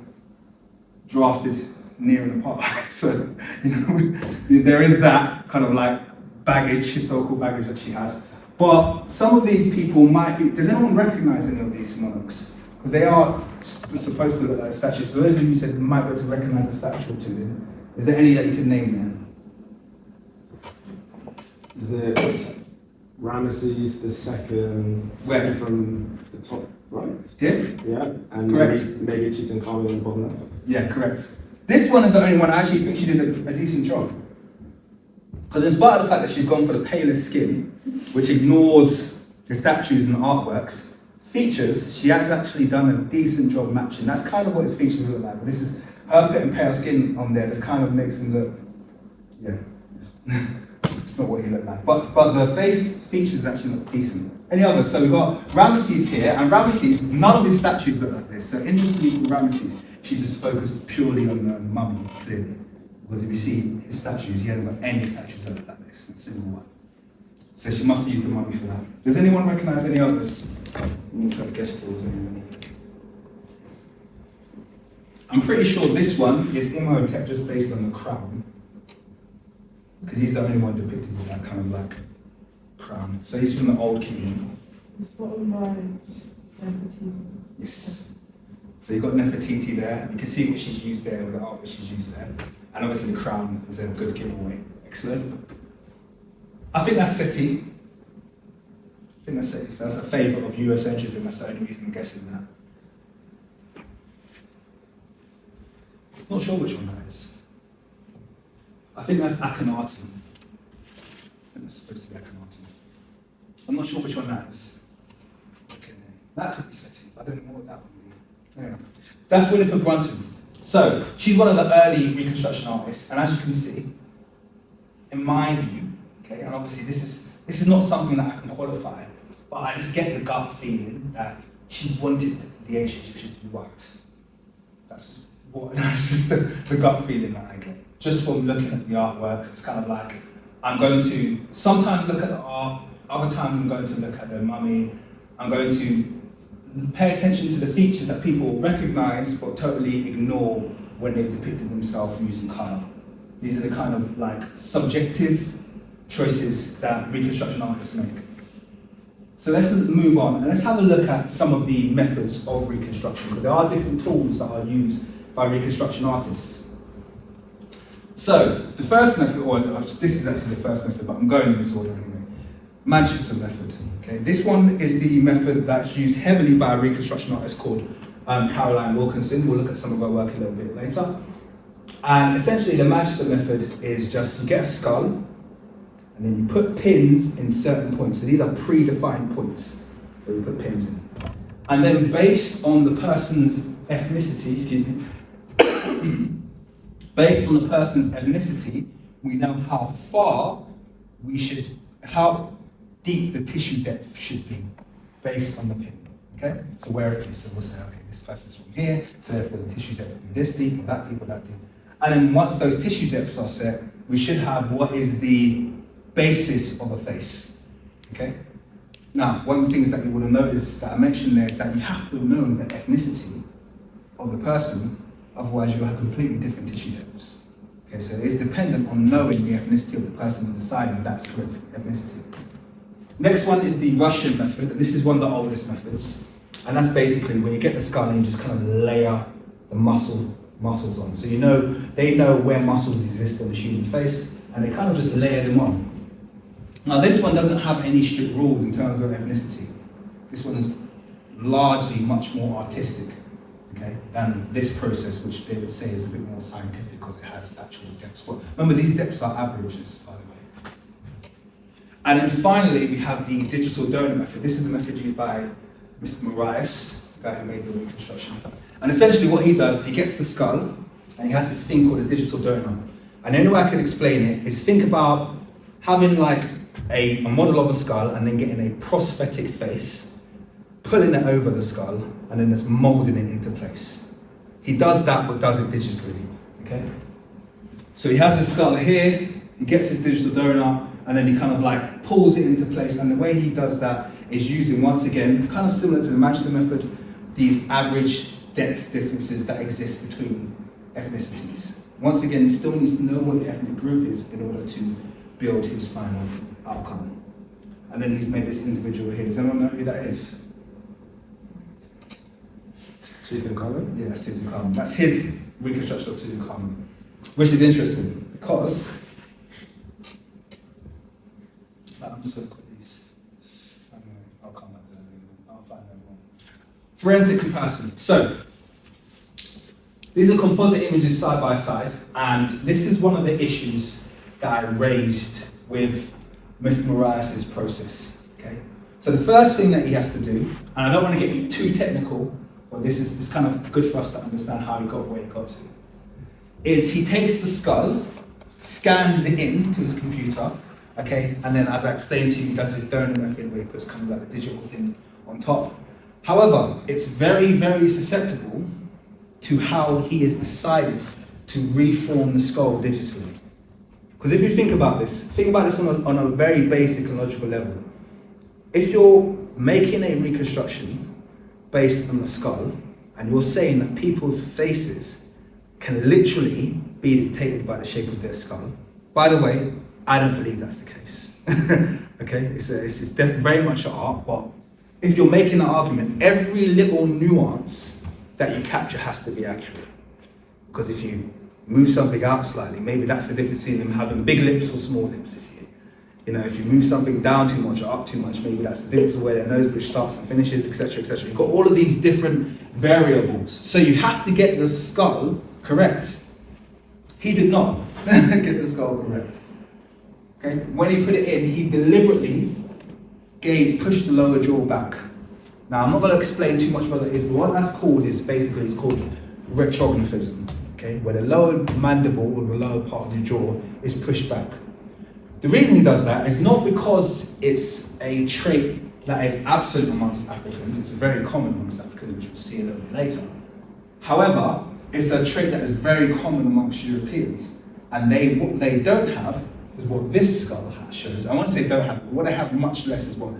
drafted near and apart. So, you know, there is that kind of like baggage, historical baggage that she has. But some of these people might be, does anyone recognize any of these monarchs? Because they are supposed to look like statues. So those of you who said you might be able to recognize a statue or two, is there any that you can name there? Is it Ramesses II, Where? from the top right? Here? Yeah, and Correct. maybe Tutankhamen on the bottom left. Yeah, correct. This one is the only one I actually think she did a decent job. Because in spite of the fact that she's gone for the palest skin, which ignores the statues and artworks, features, she has actually done a decent job matching. That's kind of what his features look like. But this is her putting pale skin on there. This kind of makes him look, yeah, it's not what he looked like. But the face features actually look decent. Any others? So we've got Ramesses here, and Ramesses, none of his statues look like this. So interestingly for Ramesses, she just focused purely on the mummy, clearly. Because if you see his statues, he hasn't got any statues that look like this, not a single one. So she must use the mummy for that. Does anyone recognize any others? Guest tools, anyone? I'm pretty sure this one is Amenhotep just based on the crown, because he's the only one depicted with that kind of like crown. So he's from the old kingdom. It's bottom right, Nefertiti. Yes. So you've got Nefertiti there. You can see what she's used there with the art that she's used there. And obviously the crown is a good giveaway. Excellent. I think that's Seti. I think that's Seti. That's a favourite of Eurocentrism. That's the only reason I'm guessing that. Not sure which one that is. I think that's Akhenaten. I think that's supposed to be Akhenaten. I'm not sure which one that is. Okay, that could be Seti. I don't know what that would be. Yeah. That's Winifred Brunton. So, she's one of the early Reconstruction artists, and as you can see, in my view, okay, and obviously this is not something that I can qualify, but I just get the gut feeling that she wanted the ancient Egyptians to be white. That's just the gut feeling that I get. Just from looking at the artworks, it's kind of like, I'm going to sometimes look at the art, other times I'm going to look at the mummy, I'm going to pay attention to the features that people recognize but totally ignore when they've depicted themselves using colour. These are the kind of like subjective choices that Reconstruction artists make. So let's move on and let's have a look at some of the methods of Reconstruction, because there are different tools that are used by Reconstruction artists. So the first method, or this is actually the first method, but I'm going in this order anyway. Manchester method. Okay, this one is the method that's used heavily by a Reconstruction artist called Caroline Wilkinson. We'll look at some of her work a little bit later. And essentially the Manchester method is just you get a skull and then you put pins in certain points. So these are predefined points where you put pins in. And then based on the person's ethnicity, based on the person's ethnicity, we know how deep the tissue depth should be based on the pin. Okay? So where it is, so we'll say, okay, this person's from here, so therefore the tissue depth will be this deep, or that deep, or that deep. And then once those tissue depths are set, we should have what is the basis of a face. Okay? Now, one of the things that you would have noticed that I mentioned there is that you have to know the ethnicity of the person, otherwise you'll have completely different tissue depths. Okay, so it's dependent on knowing the ethnicity of the person and deciding that's correct ethnicity. Next one is the Russian method, and this is one of the oldest methods. And that's basically when you get the skull and you just kind of layer the muscles on. So they know where muscles exist on the human face, and they kind of just layer them on. Now this one doesn't have any strict rules in terms of ethnicity. This one is largely much more artistic, okay, than this process, which they would say is a bit more scientific because it has actual depths. But remember, these depths are averages, by the way. And then finally, we have the digital donor method. This is the method used by Mr. Marias, the guy who made the Reconstruction. And essentially what he does is he gets the skull, and he has this thing called a digital donor. And the only way I can explain it is think about having like a model of a skull and then getting a prosthetic face, pulling it over the skull, and then just molding it into place. He does that, but does it digitally, okay? So he has his skull here, he gets his digital donor, and then he kind of like pulls it into place, and the way he does that is using, once again, kind of similar to the Manchester method, these average depth differences that exist between ethnicities. Once again, he still needs to know what the ethnic group is in order to build his final outcome. And then he's made this individual here. Does anyone know who that is? Tutankhamen? Yeah, that's Tutankhamen. That's his reconstruction of Tutankhamen, which is interesting because I'm just going to put these. I'll come back to that. I'll find that one. Forensic comparison. So these are composite images side by side, and this is one of the issues that I raised with Mr. Marias' process. Okay. So the first thing that he has to do, and I don't want to get too technical, but this is kind of good for us to understand how he got where he got to, is he takes the skull, scans it into his computer, okay, and then as I explained to you, he does his donor method where he puts kind of like the digital thing on top. However, it's very, very susceptible to how he has decided to reform the skull digitally. Because if you think about this on a very basic and logical level. If you're making a reconstruction based on a skull, and you're saying that people's faces can literally be dictated by the shape of their skull, by the way, I don't believe that's the case. Okay, it's very much an art, but if you're making an argument, every little nuance that you capture has to be accurate. Because if you move something out slightly, maybe that's the difference between them having big lips or small lips. If you move something down too much or up too much, maybe that's the difference of where their nose bridge starts and finishes, etc., etc. You've got all of these different variables. So you have to get the skull correct. He did not get the skull correct. Okay? When he put it in, he deliberately pushed the lower jaw back. Now, I'm not going to explain too much what it is, but what that's called is basically, it's called retrographism. Okay? Where the lower mandible, or the lower part of the jaw, is pushed back. The reason he does that is not because it's a trait that is absolute amongst Africans. It's very common amongst Africans, which we'll see a little bit later. However, it's a trait that is very common amongst Europeans. And what they don't have is what this skull shows. I won't say don't have, but what they have much less is what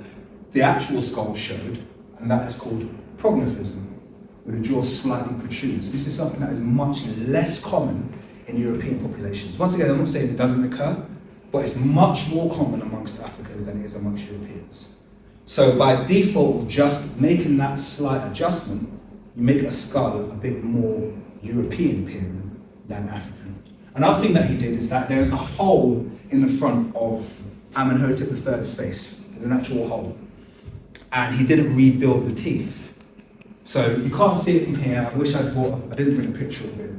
the actual skull showed, and that is called prognathism, where the jaw slightly protrudes. This is something that is much less common in European populations. Once again, I'm not saying it doesn't occur, but it's much more common amongst Africans than it is amongst Europeans. So by default of just making that slight adjustment, you make a skull a bit more European appearing than African. Another thing that he did is that there's a hole in the front of Amenhotep III's face. There's an actual hole. And he didn't rebuild the teeth. So you can't see it from here. I wish I didn't bring a picture of it.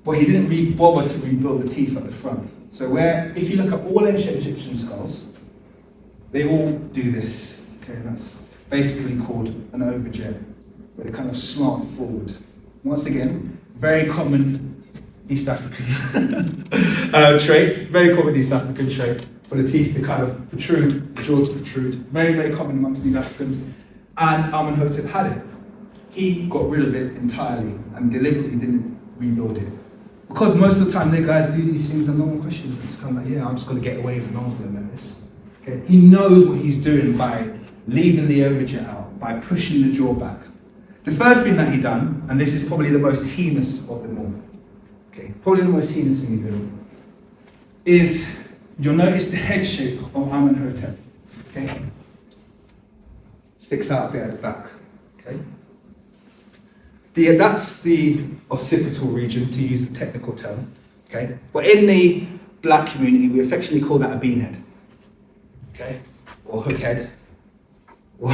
But he didn't bother to rebuild the teeth at the front. So if you look at all ancient Egyptian skulls, they all do this. Okay, and that's basically called an overjet, where they kind of slant forward. Once again, very common East African trait, very common East African trait, for the teeth to kind of protrude, the jaw to protrude. Very, very common amongst East Africans. And Amenhotep had it. He got rid of it entirely and deliberately didn't rebuild it. Because most of the time, the guys do these things and no one questions them. It's kind of like, yeah, I'm just going to get away with it, no one's going to notice. Okay? He knows what he's doing by leaving the overjet out, by pushing the jaw back. The third thing that he done, and this is probably the most heinous of them all, okay, probably the most heinous thing he did, is you'll notice the head shape of Amenhotep. Okay? Sticks out there at the back. Okay? That's the occipital region, to use the technical term. Okay? But in the black community, we affectionately call that a beanhead. Okay? Or hook head. Or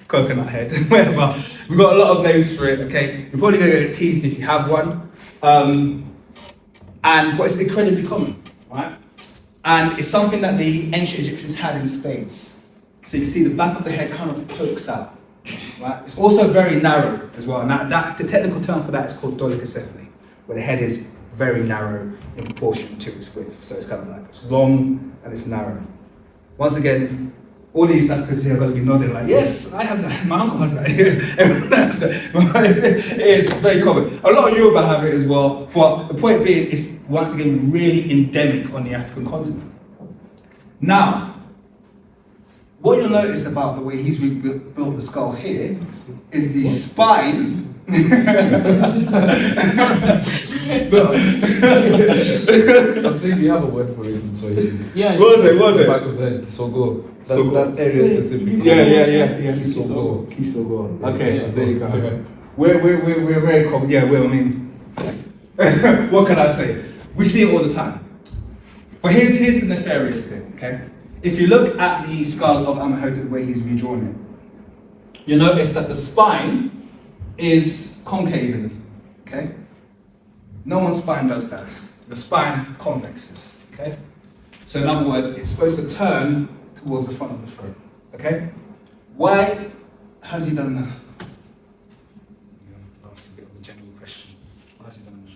coconut head, whatever. We've got a lot of names for it, okay? You're probably going to get teased if you have one. But it's incredibly common, right? And it's something that the ancient Egyptians had in spades. So you can see the back of the head kind of pokes out. Right? It's also very narrow as well, and the technical term for that is called dolichocephaly, where the head is very narrow in proportion to its width. So it's kind of like, it's long and it's narrow. Once again, all these Africans here are going to be nodding like, yes, I have that, my uncle has that, everyone has that. It's very common. A lot of Yoruba have it as well, but the point being, it's once again really endemic on the African continent. Now, what you'll notice about the way he's built the skull here is the spine. I'm saying we have a word for it in Swahili. Yeah. Was it? The back of the head, Sogo. That's area specific. Yeah. Kisogo. Okay, there you go. We're very common. Yeah, I mean, what can I say? We see it all the time. But here's the nefarious thing, okay? If you look at the skull of Amenhotep, the way he's redrawn it, you'll notice that the spine is concaving, okay? No one's spine does that. The spine convexes, okay? So in other words, it's supposed to turn towards the front of the throat, okay? Why has he done that? That's a bit of a general question. Why has he done that?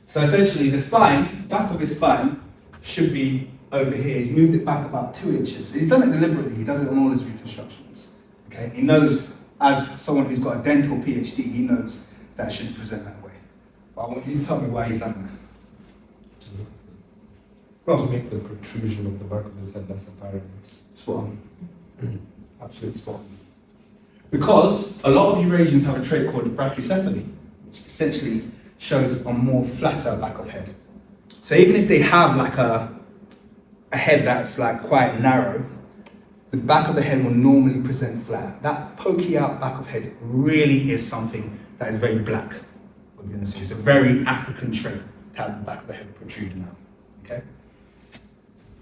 So essentially, the spine, back of his spine, should be over here. He's moved it back about 2 inches. He's done it deliberately. He does it on all his reconstructions. Okay? He knows, as someone who's got a dental PhD, he knows that it shouldn't present that way. But I want you to tell me why he's done To make the protrusion of the back of his head less apparent. Spot on. Absolutely spot on. Because a lot of Eurasians have a trait called brachycephaly, which essentially shows a more flatter back of head. So even if they have like a head that's like quite narrow, the back of the head will normally present flat. That pokey out back of head really is something that is very black. It's a very African trait to have the back of the head protruding out. Okay?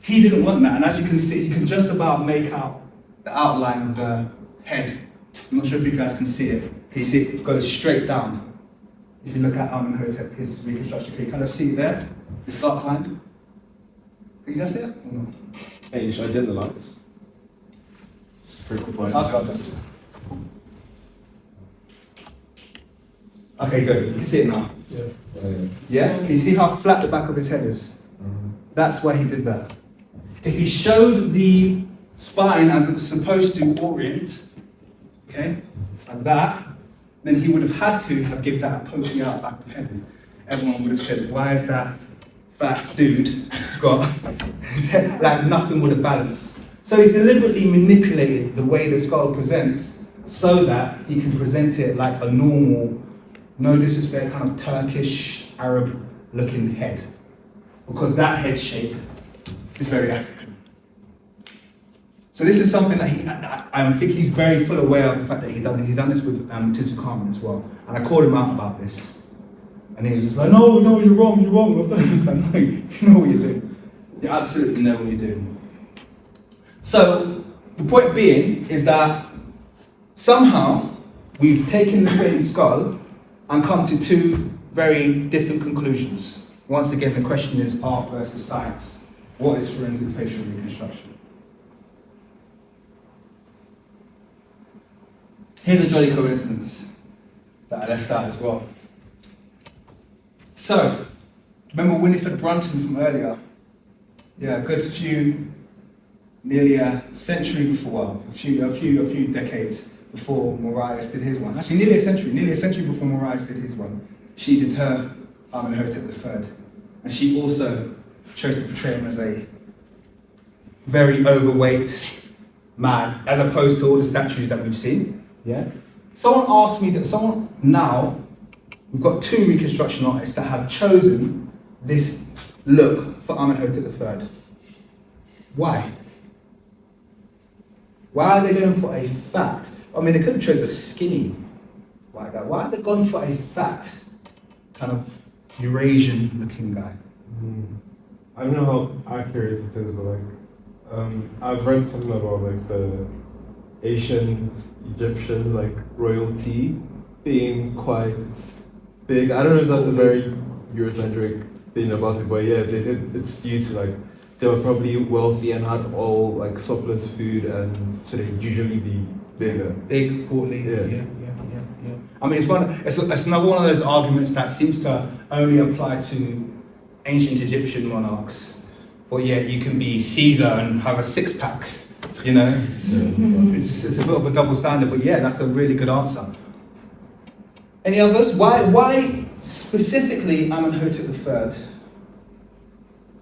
He didn't want that, and as you can see, you can just about make out the outline of the head. I'm not sure if you guys can see it. Can you see it goes straight down? If you look at Amenhotep, his reconstruction, can you kind of see it there? This dark line? Can you guys see it? Or no? Hey, should I dim the lights? Just a pretty cool point. Okay, good. You can see it now. Yeah. Yeah? Can you see how flat the back of his head is? That's why he did that. If he showed the spine as it's supposed to orient, okay, like that, then he would have had to have given that a poking out back of head. Everyone would have said, why is that fat dude got his head, like nothing would have balanced. So he's deliberately manipulated the way the skull presents so that he can present it like a normal, no disrespect, kind of Turkish, Arab looking head. Because that head shape is very African. So this is something that I think he's very full aware of the fact that he's done this with Tutankhamen as well. And I called him out about this. And he was just like, no, you're wrong. It's like, no, you know what you're doing. You absolutely know what you're doing. So the point being is that somehow we've taken the same skull and come to two very different conclusions. Once again, the question is art versus science. What is forensic facial reconstruction? Here's a jolly coincidence that I left out as well. So, remember Winifred Brunton from earlier? Yeah, a good few, nearly a century before, well, a few decades before Marius did his one. Actually, nearly a century before Marius did his one. She did her Amenhotep III. And she also chose to portray him as a very overweight man, as opposed to all the statues that we've seen. Yeah. Someone asked me that now, we've got two reconstruction artists that have chosen this look for Amenhotep III. Why? Why are they going for a fat? I mean, they could have chosen a skinny like that. Why have they gone for a fat kind of Eurasian looking guy? I don't know how accurate it is, but I've read something about the ancient Egyptian royalty being quite big. I don't know if that's a very Eurocentric thing about it, but yeah, they said it's due to they were probably wealthy and had all surplus food, and so they'd usually be bigger. Big, portly. Yeah. I mean, it's another one of those arguments that seems to only apply to ancient Egyptian monarchs. But yeah, you can be Caesar and have a six-pack, you know? It's a bit of a double standard, but yeah, that's a really good answer. Any others? Why specifically Amenhotep III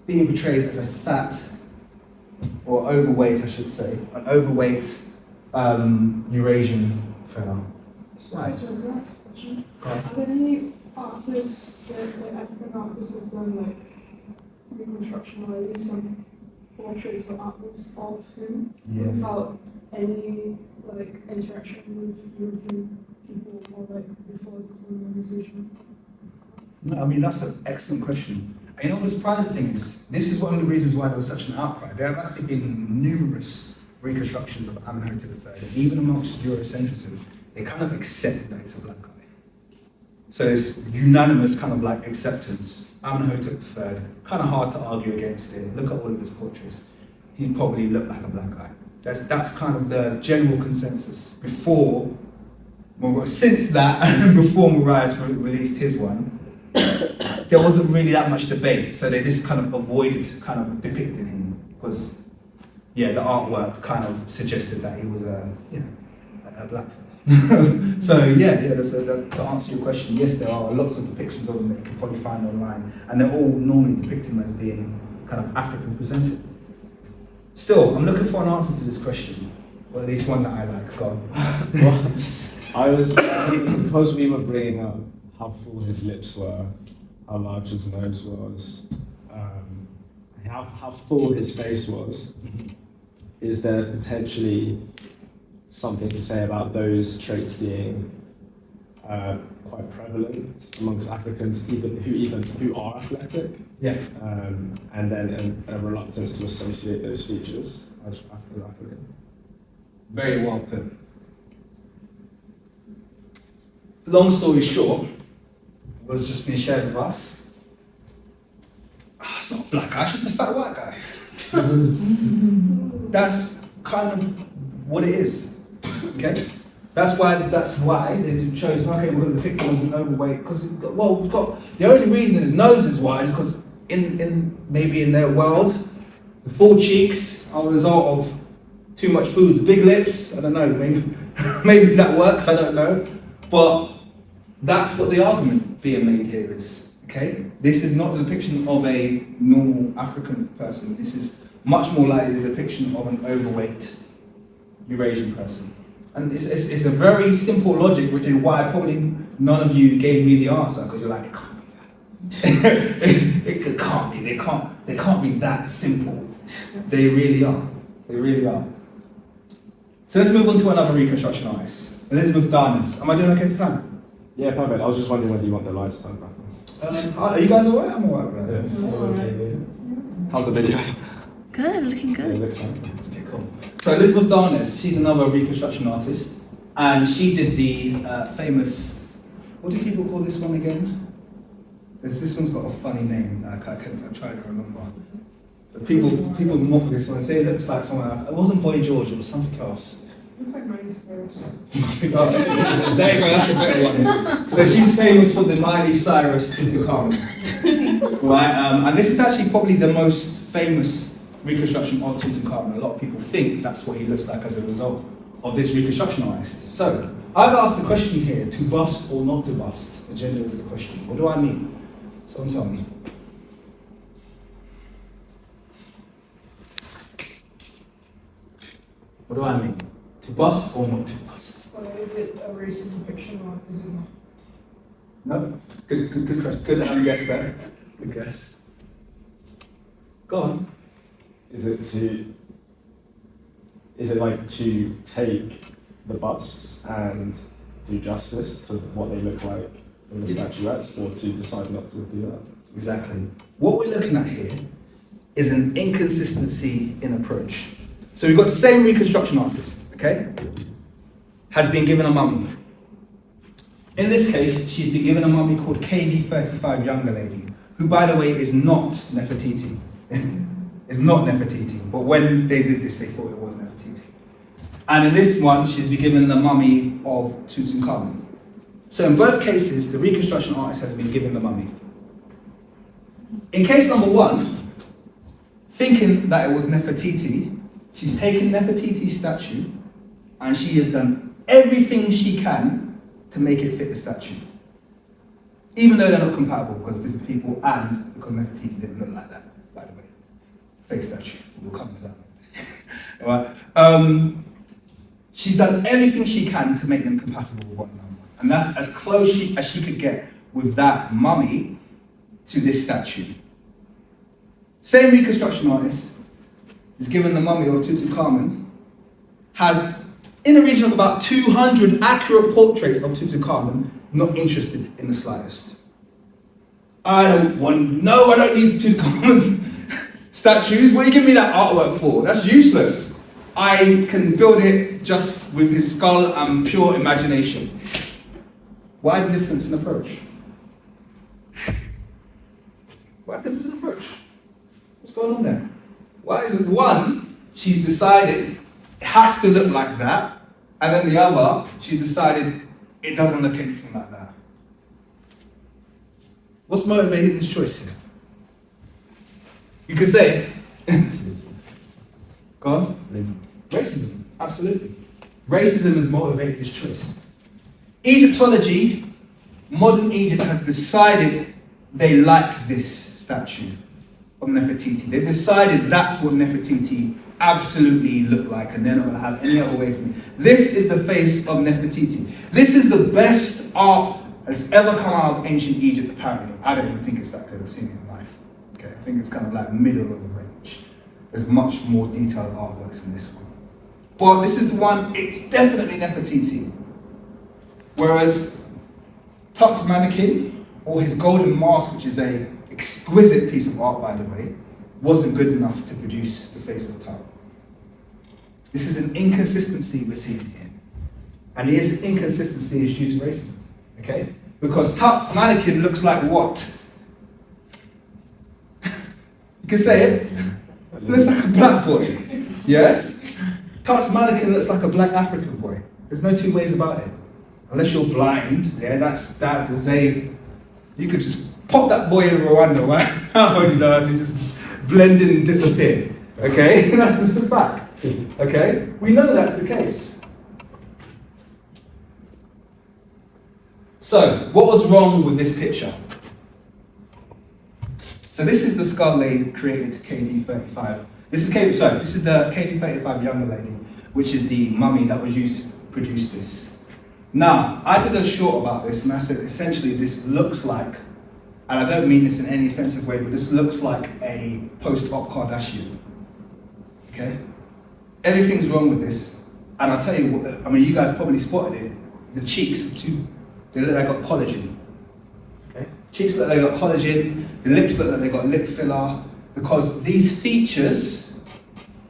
being portrayed as a fat, or overweight, I should say, an overweight Eurasian fellow? Why? So the last question. Are there any artists, African artists, have done reconstruction, or at least some portraits or artworks of him without any interaction with European people or before the colonization? No, I mean, that's an excellent question. And you know, the surprising thing is, this is one of the reasons why there was such an outcry. There have actually been numerous reconstructions of Amenhotep III, and even amongst Eurocentrism, they kind of accept that it's a black guy. So it's unanimous kind of acceptance. Amenhotep III, kind of hard to argue against it. Look at all of his portraits. He probably looked like a black guy. That's kind of the general consensus. Since that, and before Marius released his one, there wasn't really that much debate. So they just kind of avoided kind of depicting him because, the artwork kind of suggested that he was a black guy. So to answer your question, yes, there are lots of depictions of him that you can probably find online, and they're all normally depict him as being kind of African presented. Still, I'm looking for an answer to this question, or at least one that I like. Go on. Well, I was because we were bringing up how full his lips were, how large his nose was, how full his face was. Is there potentially something to say about those traits being quite prevalent amongst Africans, who are athletic? Yeah. And then a reluctance to associate those features as African. Very well put. Long story short, was just being shared with us. It's not a black guy, it's just a fat white guy. That's kind of what it is. Okay? That's why they chose, okay, we're going to depict him as an overweight, because, well, we've got, the only reason his nose is wide is because maybe in their world, the full cheeks are a result of too much food. The big lips, I don't know, maybe that works, I don't know. But that's what the argument being made here is, okay? This is not the depiction of a normal African person. This is much more likely the depiction of an overweight Eurasian person. And it's a very simple logic, which is why probably none of you gave me the answer, because you're like, it can't be that. it can't be. They can't be that simple. They really are. They really are. So let's move on to another Reconstruction artist, Elisabeth Daynes. Am I doing okay for time? Yeah, perfect. I was just wondering whether you want the lights turned back on. Are you guys alright? I'm alright with that. Yes. Alright. How's the video? Good, looking Yeah, good. it looks fine. Okay, cool. So Elisabeth Daynes, she's another Reconstruction artist, and she did the famous, what do people call this one again? This one's got a funny name. I'm trying to remember. But people mock this one. Say it looks like someone. It wasn't Boy George. It was something else. Looks like Miley Cyrus. There you go. That's a better one. So she's famous for the Miley Cyrus Tutankhamen, right? And this is actually probably the most famous reconstruction of Tutankhamen. A lot of people think that's what he looks like as a result of this reconstruction artist. So I've asked the question here: to bust or not to bust? The gender is the question. What do I mean? Someone tell me. What do I mean? To bust or not to bust? Well, is it a racist depiction or is it not? No? Good question. Good guess there. Good guess. Go on. Is it like to take the busts and do justice to what they look like in the statuettes, or to decide not to do that? Exactly. What we're looking at here is an inconsistency in approach. So we've got the same reconstruction artist, okay? Has been given a mummy. In this case, she's been given a mummy called KV35 Younger Lady, who, by the way, is not Nefertiti. Is not Nefertiti, but when they did this, they thought it was Nefertiti. And in this one, she's been given the mummy of Tutankhamen. So in both cases, the reconstruction artist has been given the mummy. In case number one, thinking that it was Nefertiti, she's taken Nefertiti's statue and she has done everything she can to make it fit the statue. Even though they're not compatible because different people and because Nefertiti didn't look like that, by the way. Fake statue, we'll come to that. Alright. She's done everything she can to make them compatible with one another. And that's as close as she could get with that mummy to this statue. Same reconstruction artist is given the mummy of Tutankhamen, has in the region of about 200 accurate portraits of Tutankhamen, not interested in the slightest. I don't need Tutankhamun's statues. What do you give me that artwork for? That's useless. I can build it just with his skull and pure imagination. Why the difference in approach? Why the difference in approach? What's going on there? Why is it one, she's decided it has to look like that, and then the other, she's decided it doesn't look anything like that? What's motivating this choice here? You could say, go on. Racism, absolutely. Racism has motivated this choice. Egyptology, modern Egypt has decided they like this statue. of Nefertiti. They've decided that's what Nefertiti absolutely looked like, and they're not going to have any other way from it. This is the face of Nefertiti. This is the best art that's ever come out of ancient Egypt, apparently. I don't even think it's that good. I've seen it in life. Okay, I think it's kind of like middle of the range. There's much more detailed artworks in this one. But this is the one, it's definitely Nefertiti. Whereas Tut's mannequin, or his golden mask, which is an exquisite piece of art, by the way, wasn't good enough to produce the face of Tut. This is an inconsistency we're seeing here. And this inconsistency is due to racism, okay? Because Tut's mannequin looks like what? You can say it. It looks like a black boy, yeah? Tut's mannequin looks like a black African boy. There's no two ways about it. Unless you're blind, yeah, that is a, you could just pop that boy in Rwanda, right? You know, and just blend in and disappear, okay? That's just a fact, okay? We know that's the case. So, what was wrong with this picture? So this is the skull they created, KV35. This is the KV35 younger lady, which is the mummy that was used to produce this. Now, I did a short about this, and I said essentially this looks like, and I don't mean this in any offensive way, but this looks like a post-op Kardashian. Okay? Everything's wrong with this, and I'll tell you what, I mean, you guys probably spotted it. The cheeks are they look like they got collagen. Okay? Cheeks look like they got collagen, the lips look like they got lip filler, because these features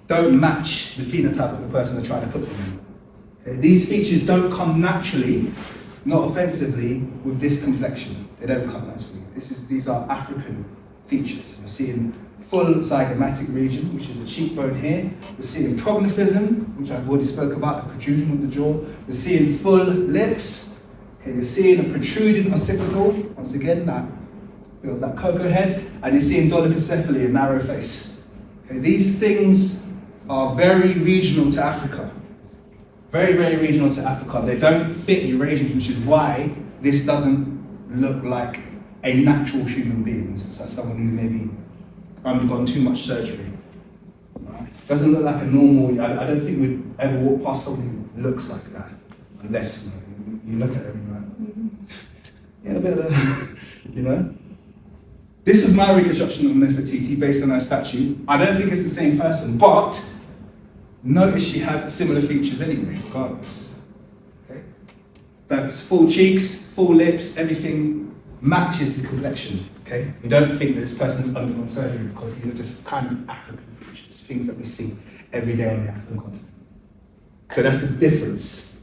don't match the phenotype of the person they're trying to put them in. Okay? These features don't come naturally, not offensively, with this complexion. They don't come naturally. These are African features. You're seeing full zygomatic region, which is the cheekbone here. You're seeing prognathism, which I've already spoke about, the protrusion of the jaw. You're seeing full lips. Okay, you're seeing a protruding occipital, once again, that cocoa head, and you're seeing dolichocephaly, a narrow face. Okay, these things are very regional to Africa. Very, very regional to Africa. They don't fit Eurasians, which is why this doesn't look like a natural human being. So someone who's maybe undergone too much surgery. Right? Doesn't look like a normal, I don't think we'd ever walk past someone who looks like that. Unless you look at them, right? Yeah, a bit of, you know? This is my reconstruction of Nefertiti based on her statue. I don't think it's the same person, but notice she has similar features anyway, regardless. Okay? That's full cheeks, full lips, everything matches the complexion. Okay? You don't think that this person's undergone surgery because these are just kind of African features, things that we see every day on the African continent. So that's the difference.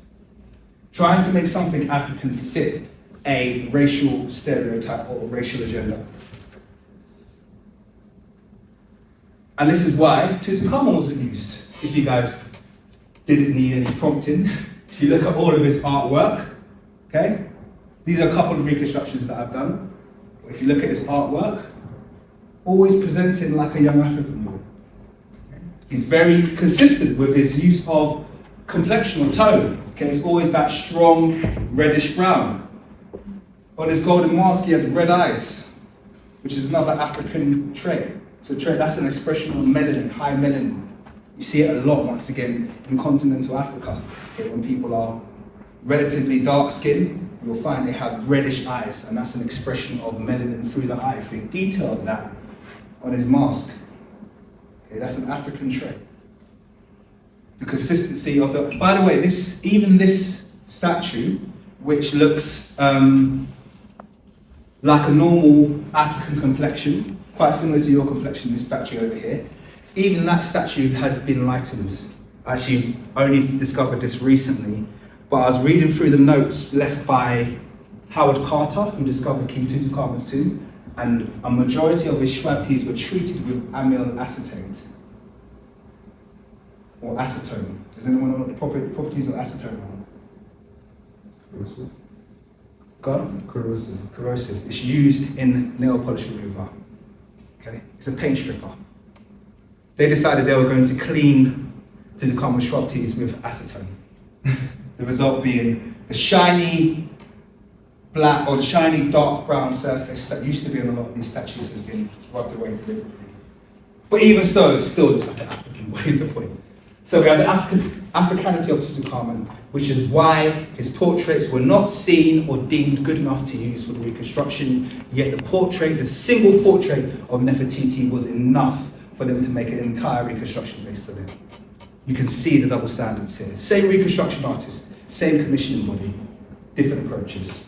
Trying to make something African fit a racial stereotype or a racial agenda. And this is why Tutankhamen wasn't used. If you guys didn't need any prompting, if you look at all of his artwork, okay? These are a couple of reconstructions that I've done. If you look at his artwork, always presenting like a young African boy. He's very consistent with his use of complexion or tone. Okay, it's always that strong reddish brown. On his golden mask, he has red eyes, which is another African trait. It's a trait that's an expression of melanin, high melanin. You see it a lot, once again, in continental Africa. Okay, when people are relatively dark skinned, you'll find they have reddish eyes, and that's an expression of melanin through the eyes. They detailed that on his mask. Okay, that's an African trait. The consistency of the, by the way, even this statue, which looks like a normal African complexion, quite similar to your complexion, this statue over here, even that statue has been lightened. I actually only discovered this recently, but I was reading through the notes left by Howard Carter, who discovered King Tutankhamun's tomb, and a majority of his Shwabtis were treated with amyl acetate, or acetone. Does anyone know what the properties of acetone are? Corrosive. God? Corrosive. Corrosive. It's used in nail polish remover. Okay? It's a paint stripper. They decided they were going to clean Tutankhamun's Shwabtis with acetone. The result being the shiny black or the shiny dark brown surface that used to be on a lot of these statues has been rubbed away deliberately. But even so, it still looks like an African. What is the point? So we have the Africanity of Tutankhamen, which is why his portraits were not seen or deemed good enough to use for the reconstruction, yet the single portrait of Nefertiti was enough for them to make an entire reconstruction based on it. You can see the double standards here. Same reconstruction artist, same commissioning body, different approaches.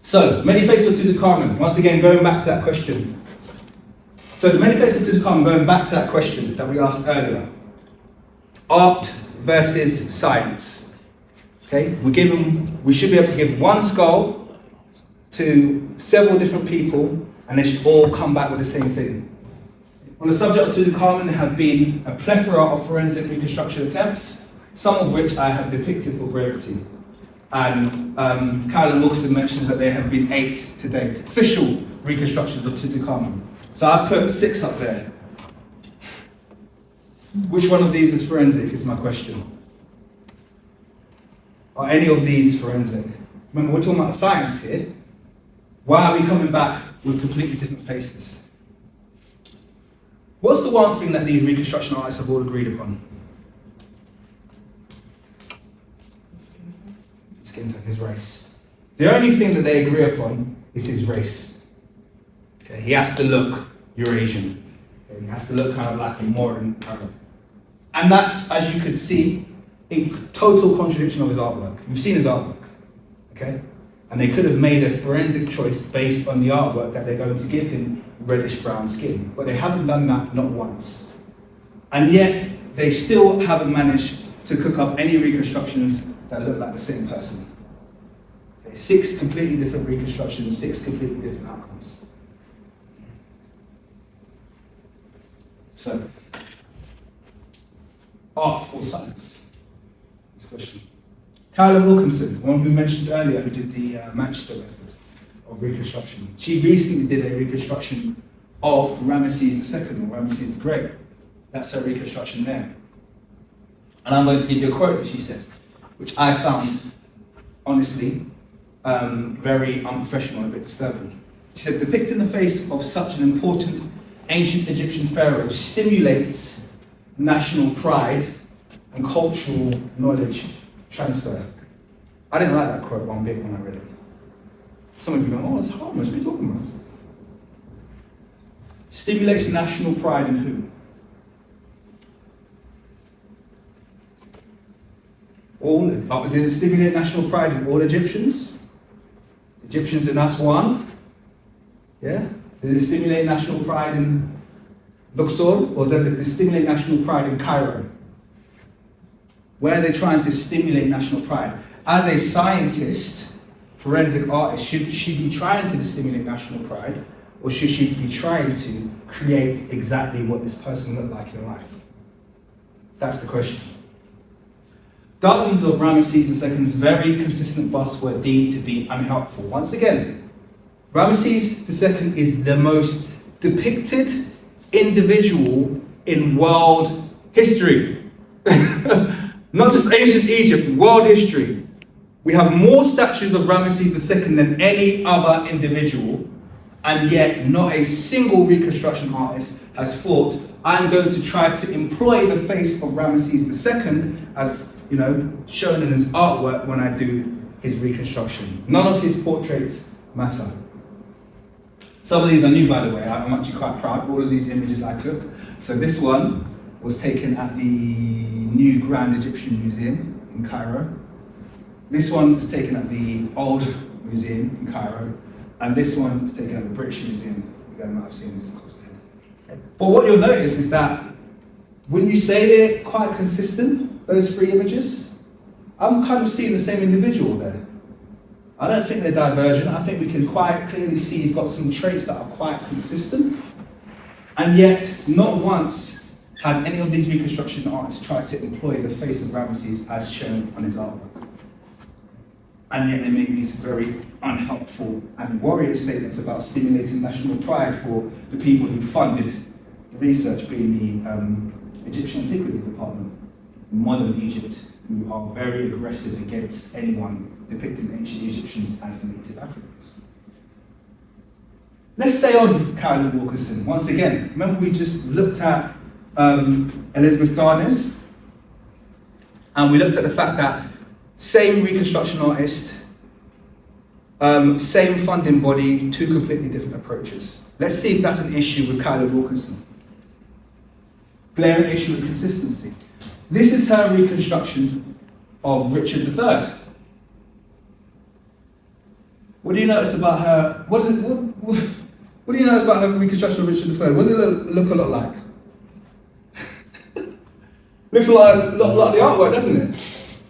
So, many faces of Tutankhamen, once again going back to that question. So the many faces of Tutankhamen, going back to that question that we asked earlier. Art versus science. Okay, we should be able to give one skull to several different people and they should all come back with the same thing. On the subject of Tutankhamen, there have been a plethora of forensic reconstruction attempts, some of which I have depicted for brevity. And Carolyn Wilkinson mentions that there have been 8 to date, official reconstructions of Tutankhamen. So I've put 6 up there. Which one of these is forensic is my question. Are any of these forensic? Remember, we're talking about science here. Why are we coming back with completely different faces? What's the one thing that these reconstruction artists have all agreed upon? Skin tone, his race. The only thing that they agree upon is his race. Okay, he has to look Eurasian. Okay, he has to look kind of like a modern Arab. And that's, as you could see, in total contradiction of his artwork. You've seen his artwork, okay? And they could have made a forensic choice based on the artwork that they're going to give him reddish-brown skin. But they haven't done that, not once. And yet, they still haven't managed to cook up any reconstructions that look like the same person. Okay, 6 completely different reconstructions, 6 completely different outcomes. So, art or science? This question. Carolyn Wilkinson, one who mentioned earlier, who did the Manchester method of reconstruction. She recently did a reconstruction of Ramses II, or Ramses the Great. That's her reconstruction there. And I'm going to give you a quote that she said, which I found, honestly, very unprofessional and a bit disturbing. She said, depicting the face of such an important ancient Egyptian pharaoh stimulates national pride and cultural knowledge transfer. I didn't like that quote one bit when I read it. Some of you go, oh, it's harmless, what are you talking about? Stimulates national pride in who? Did it stimulate national pride in all Egyptians? Egyptians in us one? Yeah? Does it stimulate national pride in Luxor, or does it stimulate national pride in Cairo? Where are they trying to stimulate national pride? As a scientist, forensic artist, should she be trying to stimulate national pride, or should she be trying to create exactly what this person looked like in life? That's the question. Dozens of Ramses II's very consistent busts were deemed to be unhelpful. Once again, Ramses II is the most depicted individual in world history. Not just ancient Egypt, world history. We have more statues of Ramses II than any other individual, and yet not a single reconstruction artist has thought, I'm going to try to employ the face of Ramses II as, shown in his artwork when I do his reconstruction. None of his portraits matter. Some of these are new, by the way. I'm actually quite proud of all of these images I took. So this one was taken at the new Grand Egyptian Museum in Cairo. This one was taken at the Old Museum in Cairo. And this one was taken at the British Museum. You guys might have seen this across there. Okay. But what you'll notice is that when you say they're quite consistent, those 3 images, I'm kind of seeing the same individual there. I don't think they're divergent. I think we can quite clearly see he's got some traits that are quite consistent. And yet, not once has any of these reconstruction artists tried to employ the face of Ramses as shown on his artwork. And yet they make these very unhelpful and warrior statements about stimulating national pride for the people who funded the research, being the Egyptian Antiquities Department in modern Egypt, who are very aggressive against anyone depicting ancient Egyptians as native Africans. Let's stay on Carolyn Wilkinson. Once again, remember we just looked at Elisabeth Daynes, and we looked at the fact that same Reconstruction artist, same funding body, two completely different approaches. Let's see if that's an issue with Carolyn Wilkinson. Glaring issue with consistency. This is her reconstruction of Richard III. What do you notice about her? What do you notice about her reconstruction of Richard III? What does it look a lot like? Looks a lot like the artwork, doesn't it?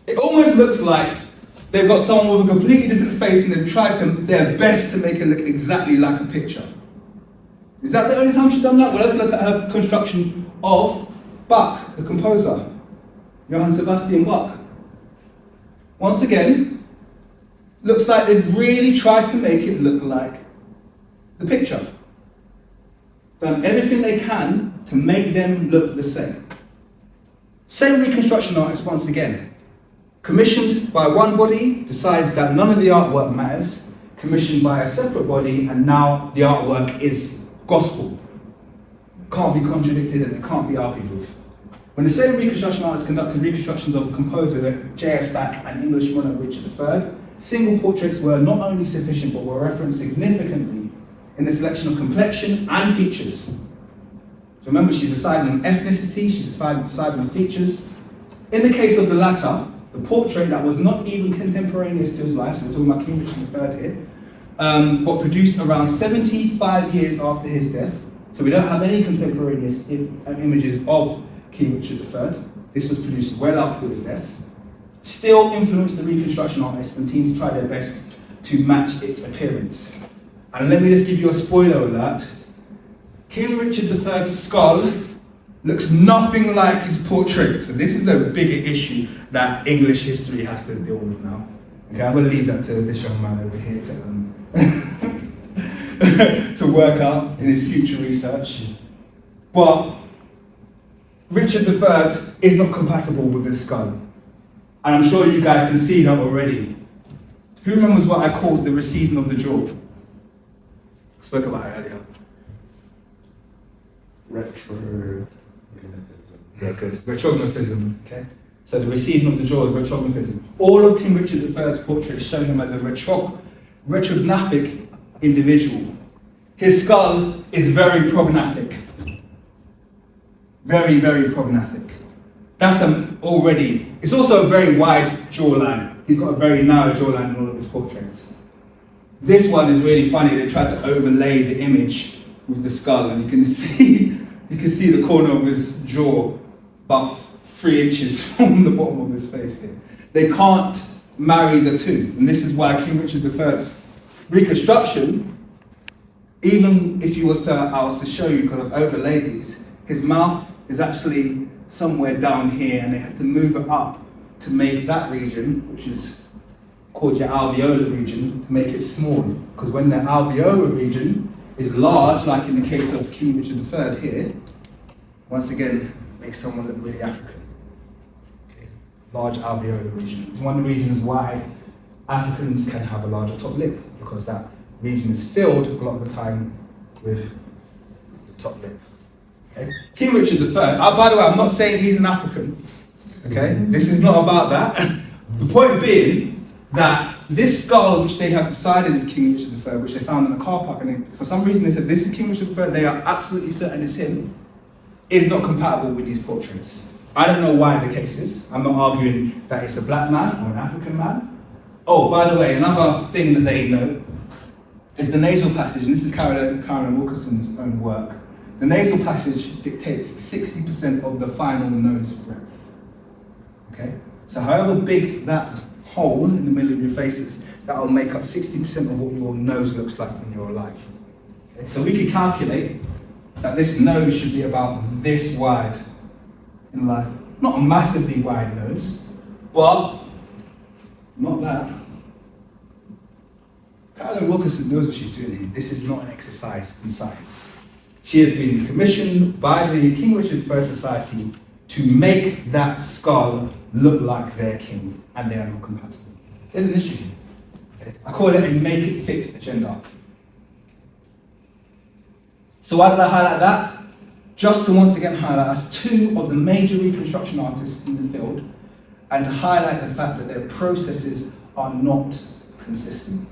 It almost looks like they've got someone with a completely different face and they've tried their best to make it look exactly like a picture. Is that the only time she's done that? Well, let's look at her construction of Bach, the composer, Johann Sebastian Bach. Once again, looks like they've really tried to make it look like the picture. Done everything they can to make them look the same. Same reconstruction artist once again. Commissioned by one body, decides that none of the artwork matters. Commissioned by a separate body, and now the artwork is gospel. Can't be contradicted and it can't be argued with. When the same reconstruction artist conducted reconstructions of composer J.S. Bach and English monarch Richard III, single portraits were not only sufficient but were referenced significantly in the selection of complexion and features. So remember, she's deciding on ethnicity, she's deciding on features. In the case of the latter, the portrait that was not even contemporaneous to his life, so we're talking about King Richard III here, but produced around 75 years after his death. So we don't have any contemporaneous images of King Richard III. This was produced well after his death. Still influenced the reconstruction artists, and teams tried their best to match its appearance. And let me just give you a spoiler alert. King Richard III's skull looks nothing like his portrait. So this is a bigger issue that English history has to deal with now. Okay, I'm going to leave that to this young man over here to work out in his future research. But Richard III is not compatible with his skull. And I'm sure you guys can see that already. Who remembers what I called the receding of the jaw? I spoke about it earlier. Yeah, good. Retroglyphism, okay? So the receding of the jaw is retroglyphism. All of King Richard III's portraits show him as a retrognathic individual. His skull is very prognathic. Very, very prognathic. That's already, it's also a very wide jawline. He's got a very narrow jawline in all of his portraits. This one is really funny. They tried to overlay the image with the skull, and you can see the corner of his jaw about 3 inches from the bottom of his face here. They can't marry the two, and this is why King Richard III's reconstruction, even if I was to show you, because I've overlaid these, his mouth is actually somewhere down here, and they had to move it up to make that region, which is called your alveolar region, to make it small. Because when the alveolar region is large, like in the case of King Richard III here, once again, makes someone look really African. Okay. Large alveolar region. It's one of the reasons why Africans can have a larger top lip, because that region is filled a lot of the time with the top lip. Okay. King Richard III, by the way, I'm not saying he's an African. Okay, this is not about that. The point being that this skull, which they have decided is King Richard III, which they found in a car park, and for some reason they said this is King Richard III, they are absolutely certain it's him, is not compatible with these portraits. I don't know why the case is. I'm not arguing that it's a black man or an African man. Oh, by the way, another thing that they know is the nasal passage, and this is Carolyn Wilkinson's own work. The nasal passage dictates 60% of the final nose breadth. Okay? So however big that hole in the middle of your face is, that will make up 60% of what your nose looks like when you're alive. Okay? So we can calculate that this nose should be about this wide in life. Not a massively wide nose, but not that. Carolyn Wilkinson knows what she's doing here. This is not an exercise in science. She has been commissioned by the King Richard III Society to make that skull look like their king, and they are not compatible. There's an issue here. Okay? I call it a make it fit agenda. So why did I highlight that? Just to once again highlight us two of the major Reconstruction artists in the field, and to highlight the fact that their processes are not consistent.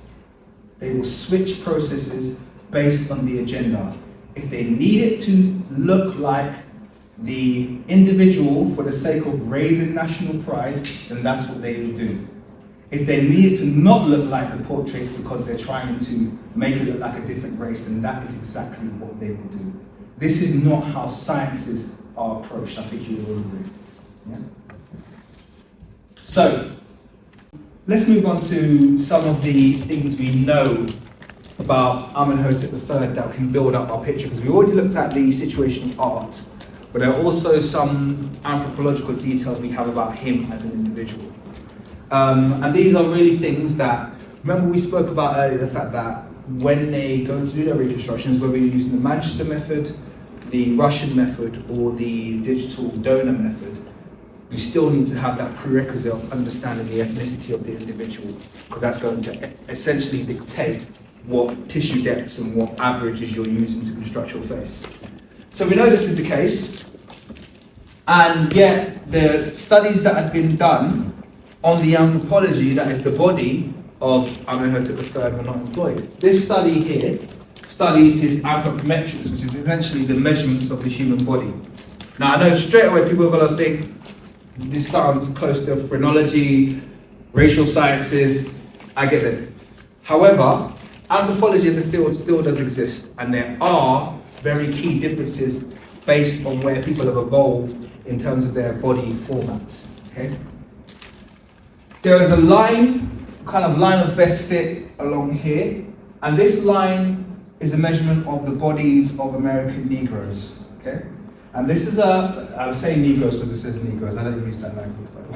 They will switch processes based on the agenda. If they need it to look like the individual for the sake of raising national pride, then that's what they will do. If they need it to not look like the portraits because they're trying to make it look like a different race, then that is exactly what they will do. This is not how sciences are approached. I think you will agree. Yeah? So, let's move on to some of the things we know about Amenhotep III that can build up our picture, because we already looked at the situation of art, but there are also some anthropological details we have about him as an individual. And these are really things that, remember we spoke about earlier the fact that when they go to do their reconstructions, whether you're using the Manchester method, the Russian method, or the digital donor method, you still need to have that prerequisite of understanding the ethnicity of the individual, because that's going to essentially dictate what tissue depths and what averages you're using to construct your face. So we know this is the case, and yet the studies that had been done on the anthropology, that is the body of Amenhotep III, were not employed. This study here studies his Anthropometrics, which is essentially the measurements of the human body. Now I know straight away people are going to think this sounds close to phrenology, racial sciences, I get it. However, anthropology as a field still does exist, and there are very key differences based on where people have evolved in terms of their body formats. Okay? There is a line of best fit along here, and this line is a measurement of the bodies of American Negroes. Okay? And this is I'm saying Negroes because it says Negroes, I don't use that language by the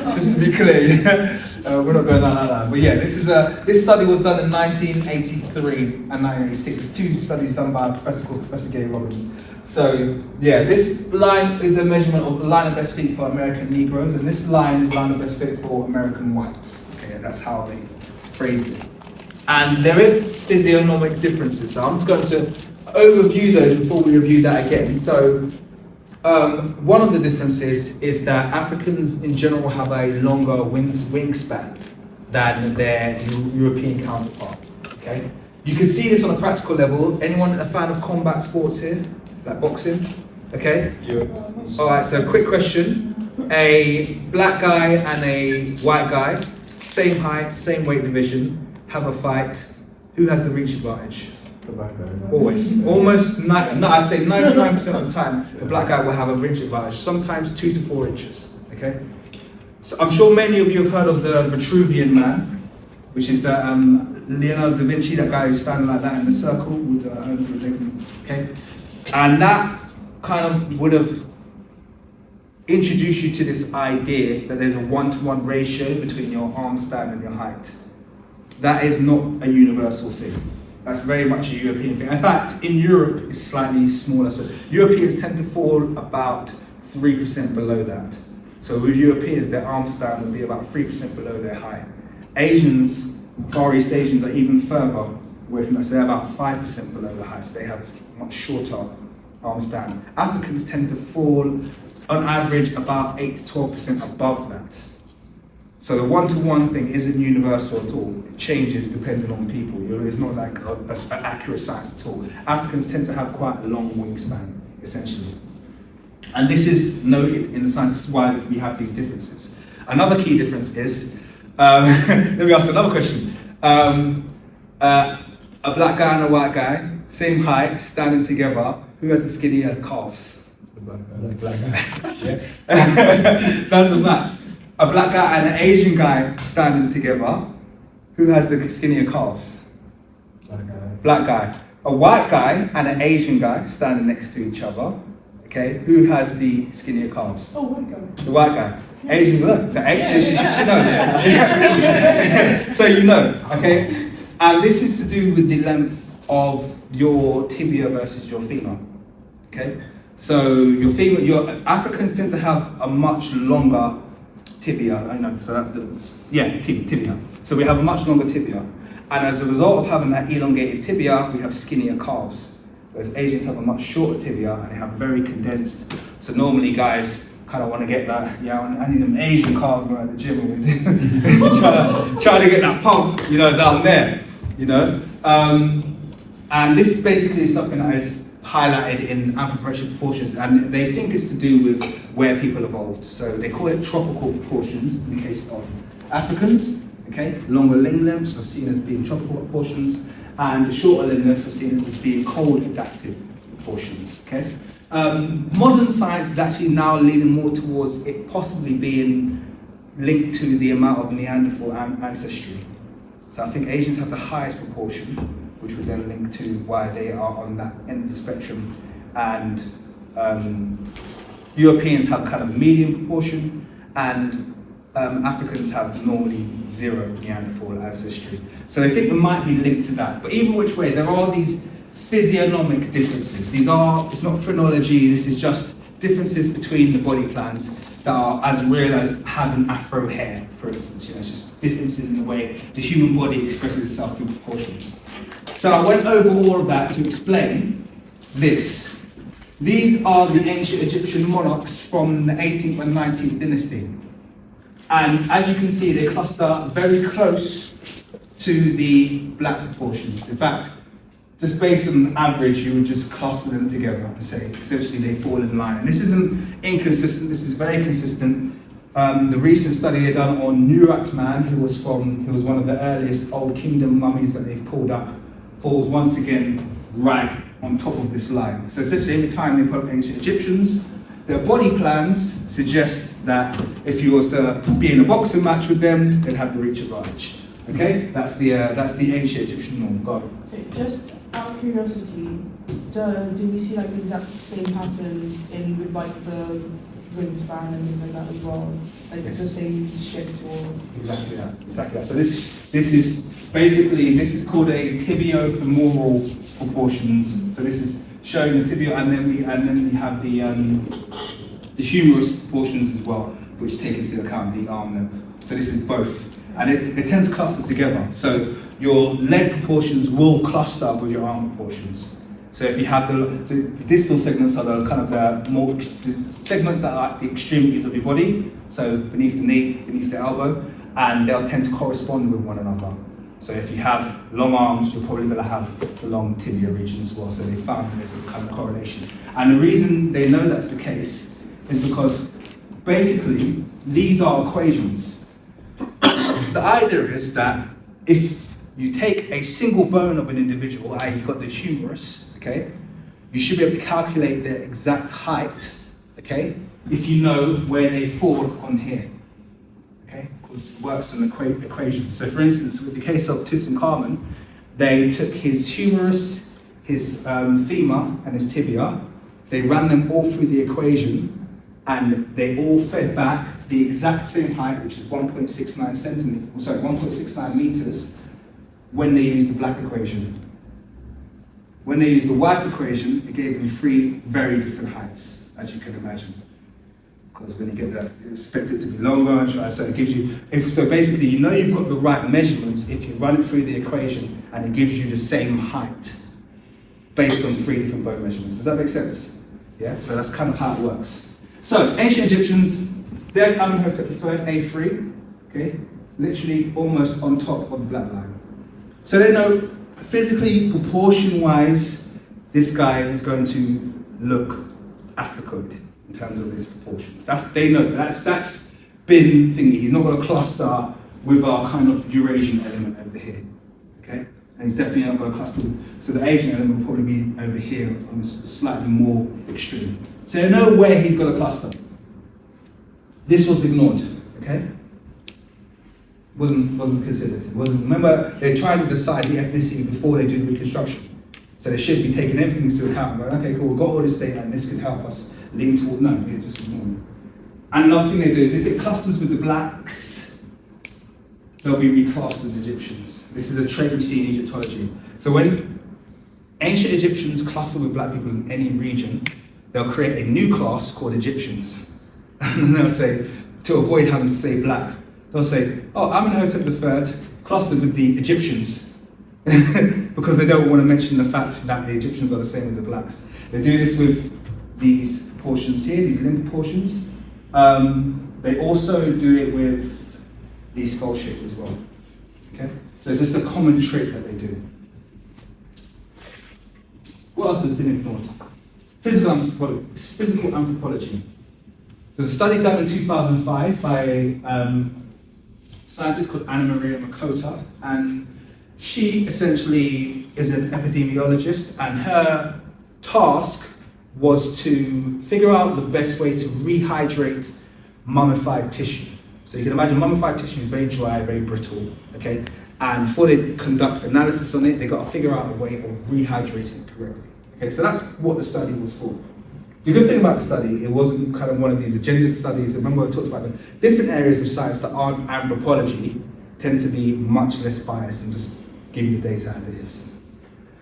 way. Just to be clear, yeah? We're not going down that line. But yeah, this study was done in 1983 and 1986. There's two studies done by a professor called Professor Gay Robbins. So yeah, this line is a measurement of the line of best fit for American Negroes, and this line is line of best fit for American whites. Okay, that's how they phrased it. And there is physiognomic differences, so I'm just going to overview those before we review that again. So one of the differences is that Africans in general have a longer wingspan than their European counterpart. Okay, you can see this on a practical level. Anyone a fan of combat sports here, like boxing? Okay. Yes. All right. So quick question: a black guy and a white guy, same height, same weight division, have a fight. Who has the reach advantage? The black guy. Always. Almost, I'd say 99% of the time, the black guy will have a reach advantage, sometimes 2 to 4 inches. Okay? So I'm sure many of you have heard of the Vitruvian Man, which is the Leonardo da Vinci, that guy who's standing like that in the circle with the arms and legs. Okay? And that kind of would have introduced you to this idea that there's a 1-to-1 ratio between your arm span and your height. That is not a universal thing. That's very much a European thing. In fact, in Europe, it's slightly smaller. So Europeans tend to fall about 3% below that. So with Europeans, their arm span would be about 3% below their height. Asians, Far East Asians, are even further away from that. So they're about 5% below the height. So they have much shorter arm span. Africans tend to fall, on average, about 8 to 12% above that. So the 1-to-1 thing isn't universal at all. It changes depending on people. It's not like an accurate science at all. Africans tend to have quite a long wingspan, essentially. And this is noted in the science. This is why we have these differences. Another key difference is, let me ask another question. A black guy and a white guy, same height, standing together. Who has the skinnier calves? The black guy. The black guy. Yeah. That's a fact. A black guy and an Asian guy standing together, who has the skinnier calves? Black guy. Black guy. A white guy and an Asian guy standing next to each other, okay, who has the skinnier calves? Oh, white guy. The white guy. Asian, look, so she knows. So you know, okay? And this is to do with the length of your tibia versus your femur, okay? So your femur, Africans tend to have a much longer tibia, I know, so tibia. So we have a much longer tibia. And as a result of having that elongated tibia, we have skinnier calves. Whereas Asians have a much shorter tibia and they have very condensed. So normally guys kind of want to get that, I need them Asian calves when I'm at the gym. trying to get that pump, down there, And this basically is something that is highlighted in anthropometric proportions, and they think it's to do with where people evolved. So they call it tropical proportions in the case of Africans. Okay, longer limb lengths are seen as being tropical proportions, and the shorter limb lengths are seen as being cold adaptive proportions. Okay, modern science is actually now leaning more towards it possibly being linked to the amount of Neanderthal ancestry. So I think Asians have the highest proportion, which would then link to why they are on that end of the spectrum, and Europeans have kind of a medium proportion, and Africans have normally 0 Neanderthal ancestry. So I think it might be linked to that. But either which way, there are these physiognomic differences. It's not phrenology, this is just differences between the body plans that are as real as having afro hair, for instance. It's just differences in the way the human body expresses itself through proportions. So I went over all of that to explain this. These are the ancient Egyptian monarchs from the 18th and 19th dynasty. And as you can see, they cluster very close to the black proportions. In fact, just based on average, you would just cluster them together and say, essentially, they fall in line. And this isn't inconsistent, this is very consistent. The recent study they done on Nurak Man, who was one of the earliest Old Kingdom mummies that they've pulled up, falls once again right on top of this line. So essentially, every time they put up ancient Egyptians, their body plans suggest that if you was to be in a boxing match with them, they'd have the reach advantage. Okay, that's the ancient Egyptian norm. Go on. Just out of curiosity, do we see like the exact same patterns with like the wingspan and things like that as well? Like Yes. the same shape or Exactly that. So this is basically, this is called a tibiofemoral proportions. So this is showing the tibia, and then we have the humerus proportions as well, which take into account the arm length. So this is both, and it tends to cluster together. So your leg proportions will cluster with your arm proportions. So if you have the distal segments are the kind of the segments that are at the extremities of your body, so beneath the knee, beneath the elbow, and they'll tend to correspond with one another. So if you have long arms, you're probably going to have the long tibia region as well. So they found there's a kind of correlation. And the reason they know that's the case is because basically these are equations. The idea is that if you take a single bone of an individual, i.e. you've got the humerus, okay, you should be able to calculate their exact height, okay, if you know where they fall on here, okay, because it works on equations. So for instance, with the case of Tutankhamen, they took his humerus, his femur, and his tibia, they ran them all through the equation, and they all fed back the exact same height, which is 1.69 meters, when they used the black equation. When they used the white equation, it gave them 3 very different heights, as you can imagine. Because when you get that, you expect it to be longer, so it gives you, so basically you know you've got the right measurements if you run it through the equation and it gives you the same height based on 3 different bone measurements. Does that make sense? Yeah, so that's kind of how it works. So, ancient Egyptians, there's Amenhotep III, A3, okay, literally almost on top of the black line. So they know physically, proportion-wise, this guy is going to look Africoid in terms of his proportions. They know that's been thingy. He's not got a cluster with our kind of Eurasian element over here, okay? And he's definitely not got a cluster. So the Asian element will probably be over here on this slightly more extreme. So they know where he's got a cluster. This was ignored, okay? Wasn't considered. Remember, they tried to decide the ethnicity before they do the Reconstruction. So they should be taking everything into account. Going, okay, cool, we've got all this data and this could help us lean toward, no, they just ignore it. And another thing they do is if it clusters with the blacks, they'll be reclassed as Egyptians. This is a trait we see in Egyptology. So when ancient Egyptians cluster with black people in any region, they'll create a new class called Egyptians. And then they'll say, to avoid having to say black, they'll say, oh, Amenhotep III clustered with the Egyptians. because they don't want to mention the fact that the Egyptians are the same as the blacks. They do this with these portions here, these limb portions. They also do it with these skull shape as well. Okay, so it's just a common trick that they do. What else has been ignored? Physical anthropology. There's a study done in 2005 by a scientist called Anna Maria Makota, and she essentially is an epidemiologist, and her task was to figure out the best way to rehydrate mummified tissue. So you can imagine mummified tissue is very dry, very brittle, okay? And before they conduct analysis on it, they got to figure out a way of rehydrating it correctly. Okay, so that's what the study was for. The good thing about the study, it wasn't kind of one of these agendic studies. Remember I talked about the different areas of science that aren't anthropology tend to be much less biased and just give you the data as it is.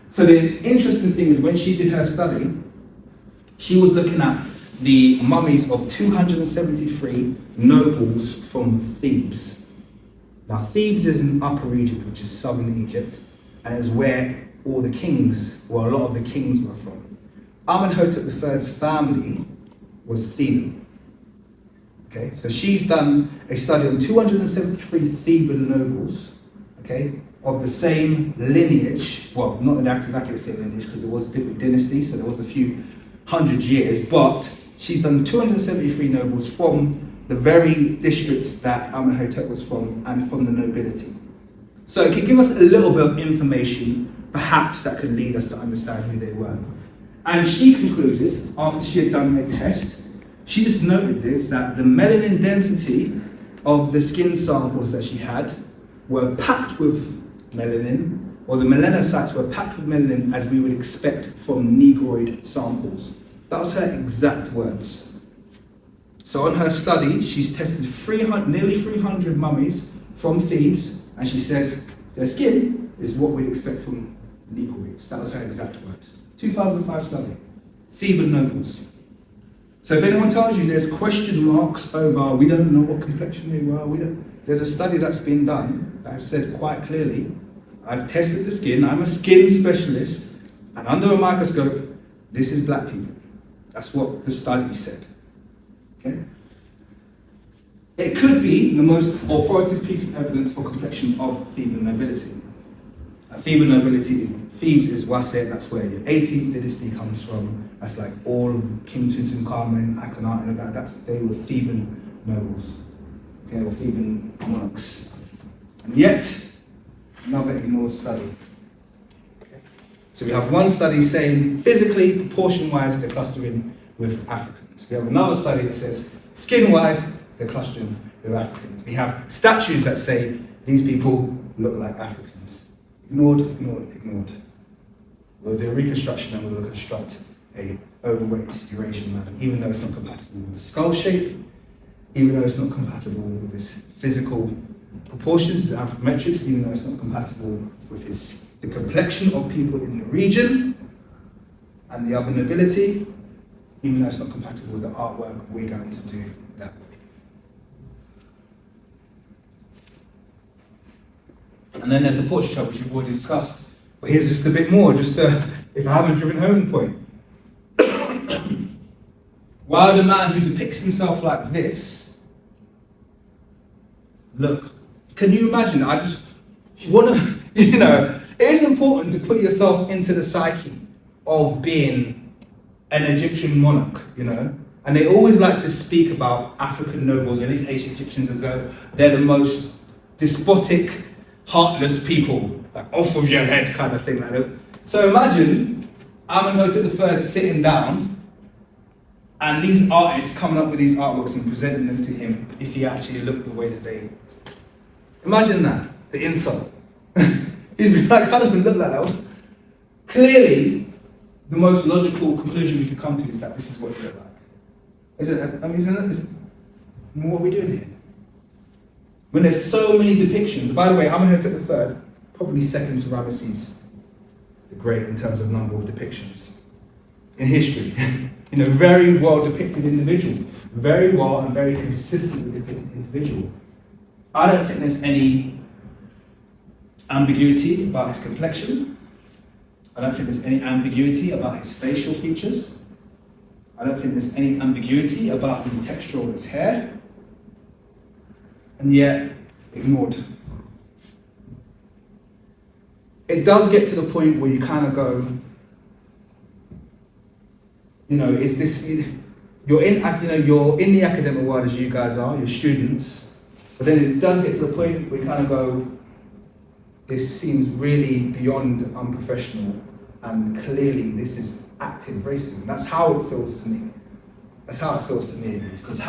So the interesting thing is when she did her study, she was looking at the mummies of 273 nobles from Thebes. Now Thebes is in Upper Egypt, which is southern Egypt, and is where all the kings, well, a lot of the kings were from. Amenhotep III's family was Theban. Okay, so she's done a study on 273 Theban nobles, okay, of the same lineage, well, not exactly the same lineage because it was a different dynasty, so there was a few hundred years, but she's done 273 nobles from the very district that Amenhotep was from and from the nobility. So it could give us a little bit of information, perhaps that could lead us to understand who they were. And she concluded, after she had done a test, she just noted this, that the melanin density of the skin samples that she had were packed with melanin, or the melanocytes were packed with melanin as we would expect from negroid samples. That was her exact words. So on her study, she's tested nearly 300 mummies from Thebes, and she says their skin is what we'd expect from negroids. That was her exact word. 2005 study. Theban nobles. So if anyone tells you there's question marks over, we don't know what complexion they were, there's a study that's been done that said quite clearly, I've tested the skin, I'm a skin specialist, and under a microscope, this is black people. That's what the study said. Okay? It could be the most authoritative piece of evidence for complexion of Theban nobility. Theban nobility in Thebes is Waset, that's where your 18th dynasty comes from. That's like all King Tutankhamen, Akhenaten, they were Theban nobles, okay, or Theban monarchs. And yet, another ignored study. Okay. So we have one study saying physically, proportion-wise, they're clustering with Africans. We have another study that says skin-wise, they're clustering with Africans. We have statues that say these people look like Africans. Ignored, ignored, ignored. We'll do a reconstruction and we'll construct a overweight Eurasian man, even though it's not compatible with the skull shape, even though it's not compatible with his physical proportions, the Anthropometrics, even though it's not compatible with the complexion of people in the region and the other nobility, even though it's not compatible with the artwork we're going to do that way. And then there's the portraiture, which we've already discussed. But here's just a bit more, just if I haven't driven home the point. While the man who depicts himself like this, look, can you imagine? I just want to, it is important to put yourself into the psyche of being an Egyptian monarch, And they always like to speak about African nobles, at least ancient Egyptians, as though they're the most despotic, heartless people, like off of your head kind of thing. So imagine Amenhotep III sitting down and these artists coming up with these artworks and presenting them to him if he actually looked the way that they... Imagine that, the insult. He'd be like, I don't even look like that. Clearly, the most logical conclusion we could come to is that this is what you look like. What are we doing here? When there's so many depictions, by the way, Amenhotep III, probably second to Ramses the Great in terms of number of depictions in history. Very well depicted individual, very well and very consistently depicted individual. I don't think there's any ambiguity about his complexion. I don't think there's any ambiguity about his facial features. I don't think there's any ambiguity about the texture of his hair. And yet, ignored. It does get to the point where you kind of go, you know, is this, you're in the academic world as you guys are, you're students, but then it does get to the point where you kind of go, this seems really beyond unprofessional, and clearly this is active racism. That's how it feels to me. That's how it feels to me. Because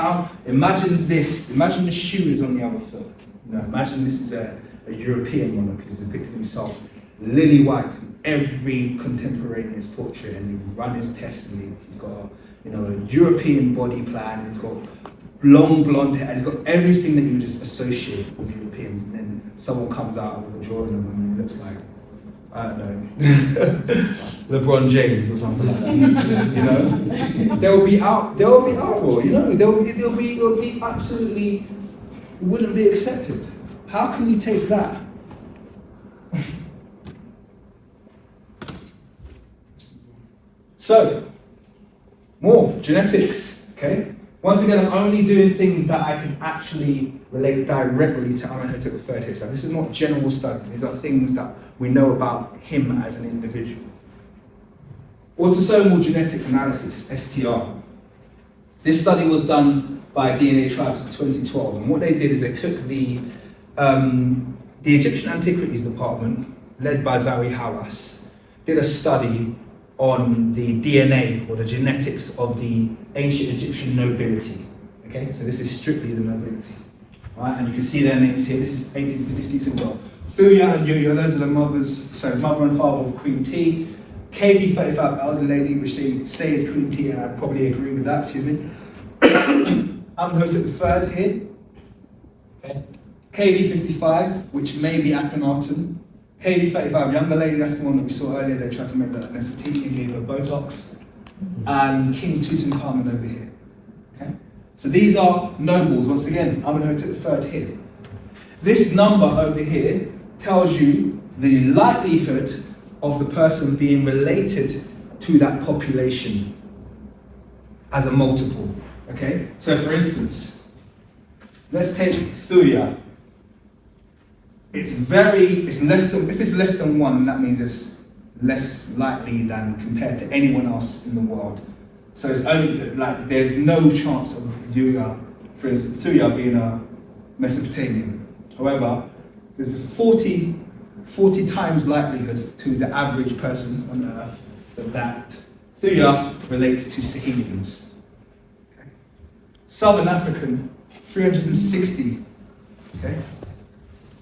imagine the shoe is on the other foot. You know, imagine this is a European monarch who's depicted himself lily white in every contemporaneous portrait, and he's run his tests, and he's got a European body plan, he's got long blonde hair, he's got everything that you would just associate with Europeans, and then someone comes out with a drawing of him and he looks like, I don't know, LeBron James or something like that. You know, there will be outroar. You know, it'll be absolutely, it wouldn't be accepted. How can you take that? So, more genetics. Okay. Once again, I'm only doing things that I can actually relate directly to Amenhotep III here. So this is not general studies. These are things that we know about him as an individual. Autosomal genetic analysis, STR. This study was done by DNA Tribes in 2012, and what they did is they took the Egyptian Antiquities Department, led by Zawi Hawass, did a study on the DNA or the genetics of the ancient Egyptian nobility. Okay, so this is strictly the nobility. Right, and you can see their names here. This is 18th dynasty, so we've got Thuya and Yuya, those are the mother and father of Queen T. KV35 elder lady, which they say is Queen T, and I probably agree with that, excuse me. Amenhotep III here. Okay. KV55, which may be Akhenaten. KV35 younger lady, that's the one that we saw earlier, they tried to make that Nefertiti and gave her Botox. And King Tutankhamen over here. Okay? So these are nobles, once again, Amenhotep III here. This number over here tells you the likelihood of the person being related to that population as a multiple. Okay? So for instance, let's take Thuya. If it's less than 1, that means it's less likely than compared to anyone else in the world. So it's only there's no chance of Thuya, for instance, Thuya being a Mesopotamian. However, there's a 40 times likelihood to the average person on Earth that Thuya relates to Sahelians. Okay. Southern African, 360. Okay.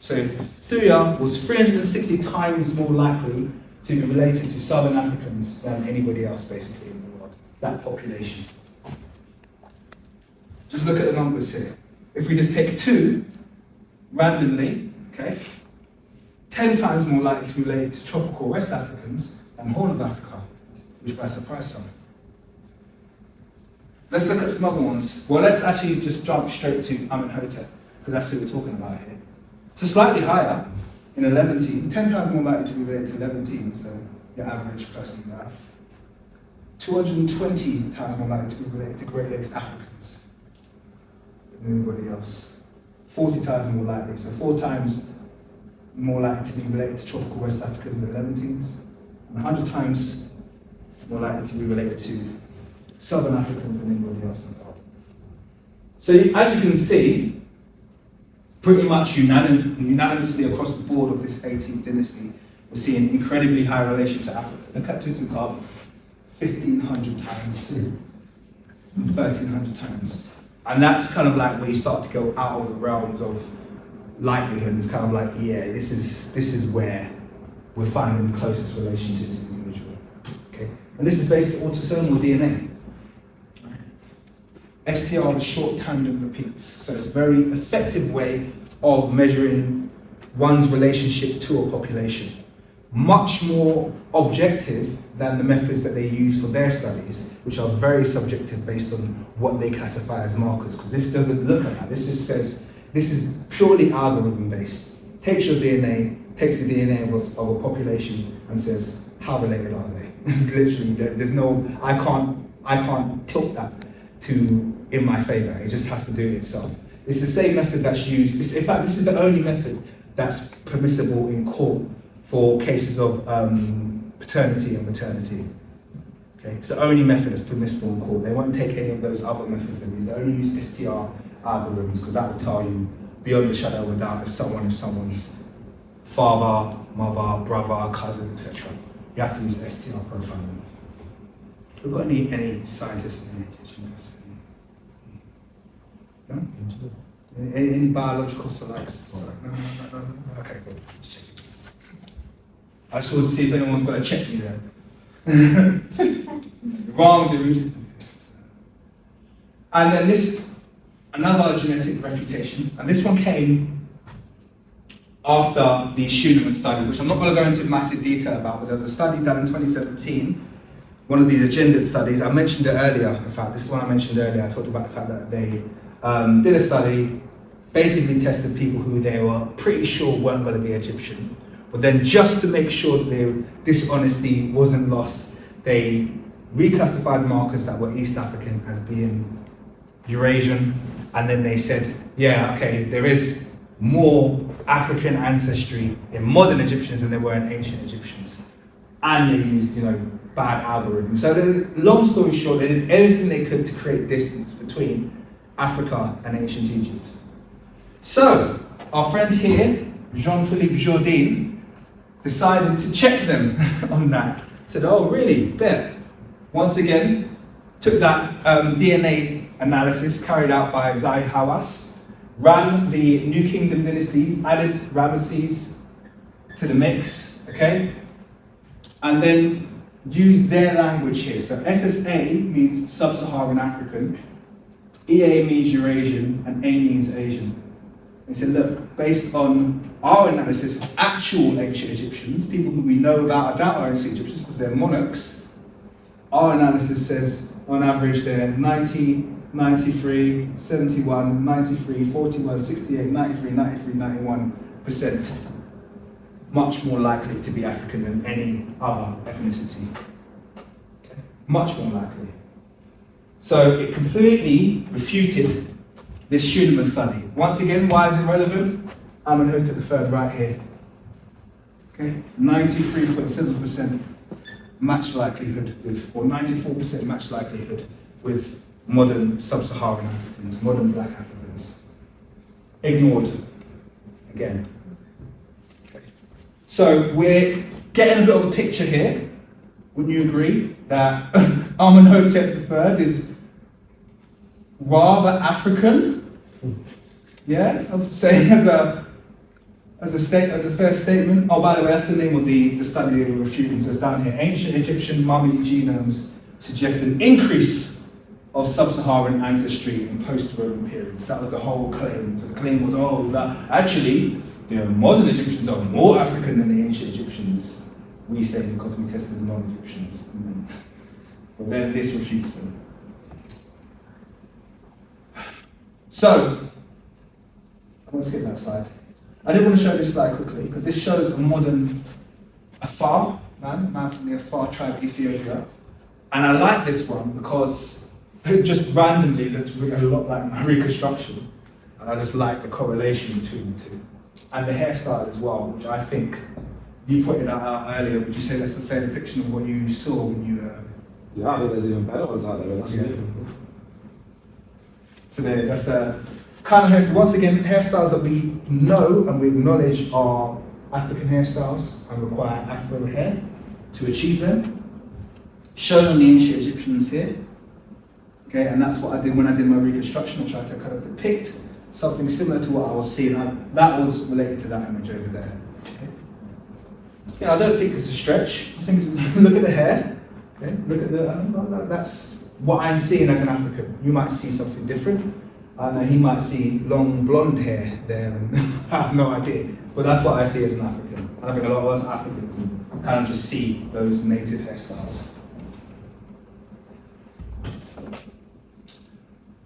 So Thuya was 360 times more likely to be related to Southern Africans than anybody else basically in the world, that population. Just look at the numbers here. If we just take 2 randomly, okay, 10 times more likely to be related to tropical West Africans than Horn of Africa, which might surprise some. Let's look at some other ones. Well, let's actually just jump straight to Amenhotep, because that's who we're talking about here. So slightly higher, in 11, 10 times more likely to be related to 11, so your average person on Earth. 220 times more likely to be related to Great Lakes Africans than anybody else. 40 times more likely, so 4 times more likely to be related to tropical West Africans than 11s, and 100 times more likely to be related to Southern Africans than anybody else in the world. So as you can see, pretty much unanimously across the board of this 18th dynasty, we're seeing incredibly high relation to Africa. Look at Tutankhamen, 1,500 times, 1,300 times. And that's kind of like where you start to go out of the realms of likelihood. It's kind of like, yeah, this is where we're finding the closest relation to this individual. Okay? And this is based on autosomal DNA. STR is short tandem repeats, so it's a very effective way of measuring one's relationship to a population. Much more objective than the methods that they use for their studies, which are very subjective based on what they classify as markers, because this doesn't look at that. This just says, this is purely algorithm based. Takes your DNA, takes the DNA of a population and says, how related are they? Literally, there's no, I can't tilt that in my favor. It just has to do it itself. It's the same method that's used. In fact, this is the only method that's permissible in court for cases of paternity and maternity. Okay, it's the only method that's permissible in court. They won't take any of those other methods they use. They only use STR algorithms because that will tell you beyond the shadow of a doubt if someone is someone's father, mother, brother, cousin, etc. You have to use STR profiling. We've got any scientists in here? No? Any biological selects? No. Okay, good. Let's check it. I just want to see if anyone's going to check me there. Wrong, dude. And then another genetic refutation, and this one came after the Schunemann study, which I'm not going to go into massive detail about, but there was a study done in 2017, one of these agendaed studies. I mentioned it earlier. In fact, this is one I mentioned earlier. I talked about the fact that they did a study, basically tested people who they were pretty sure weren't going to be Egyptian. But then just to make sure that their dishonesty wasn't lost, they reclassified markers that were East African as being Eurasian. And then they said, yeah, okay, there is more African ancestry in modern Egyptians than there were in ancient Egyptians. And they used, bad algorithms. So long story short, they did everything they could to create distance between Africa and ancient Egypt. So, our friend here, Jean-Philippe Jourdain, decided to check them on that. Said, oh really, bet. Once again, took that DNA analysis carried out by Zai Hawass, ran the New Kingdom dynasties, added Ramesses to the mix, okay? And then used their language here. So SSA means Sub-Saharan African, EA means Eurasian, and A means Asian. They said, look, based on our analysis of actual ancient Egyptians, people who we know without a doubt are ancient Egyptians because they're monarchs, our analysis says on average they're 90, 93, 71, 93, 41, 68, 93, 93, 91% much more likely to be African than any other ethnicity. Okay? Much more likely. So it completely refuted this Schunemann study. Once again, why is it relevant? Amenhotep III right here. Okay, 93.7% match likelihood with, or 94% match likelihood with modern sub-Saharan Africans, modern black Africans. Ignored again. Okay. So we're getting a bit of a picture here. Wouldn't you agree that Amenhotep III is rather African? Yeah, I would say as a first statement. Oh, by the way, that's the name of the study they were refuting. So it's down here. Ancient Egyptian mummy genomes suggest an increase of sub-Saharan ancestry in post-Roman periods. That was the whole claim. So the claim was, oh, that actually, the modern Egyptians are more African than the ancient Egyptians. We say because we tested the non-Egyptians. But then this refutes them. So, I want to skip that slide. I did want to show this slide quickly because this shows a modern Afar man from the Afar tribe of Ethiopia. And I like this one because it just randomly looks a lot like my Reconstruction. And I just like the correlation between the two. And the hairstyle as well, which I think you pointed out earlier. Would you say that's a fair depiction of what you saw when you... Yeah, I think there's even better ones out there. Yeah. So that's the kind of hairstyle. Once again, hairstyles that we know and we acknowledge are African hairstyles and require Afro hair to achieve them. Shown on the ancient Egyptians here. Okay, and that's what I did when I did my Reconstruction. I tried to kind of depict something similar to what I was seeing. That was related to that image over there. Okay. Yeah, I don't think it's a stretch. I think it's, look at the hair. Okay, look at that's what I'm seeing as an African. You might see something different. He might see long blonde hair there, and I have no idea. But that's what I see as an African. And I think a lot of us Africans can kind of just see those native hairstyles.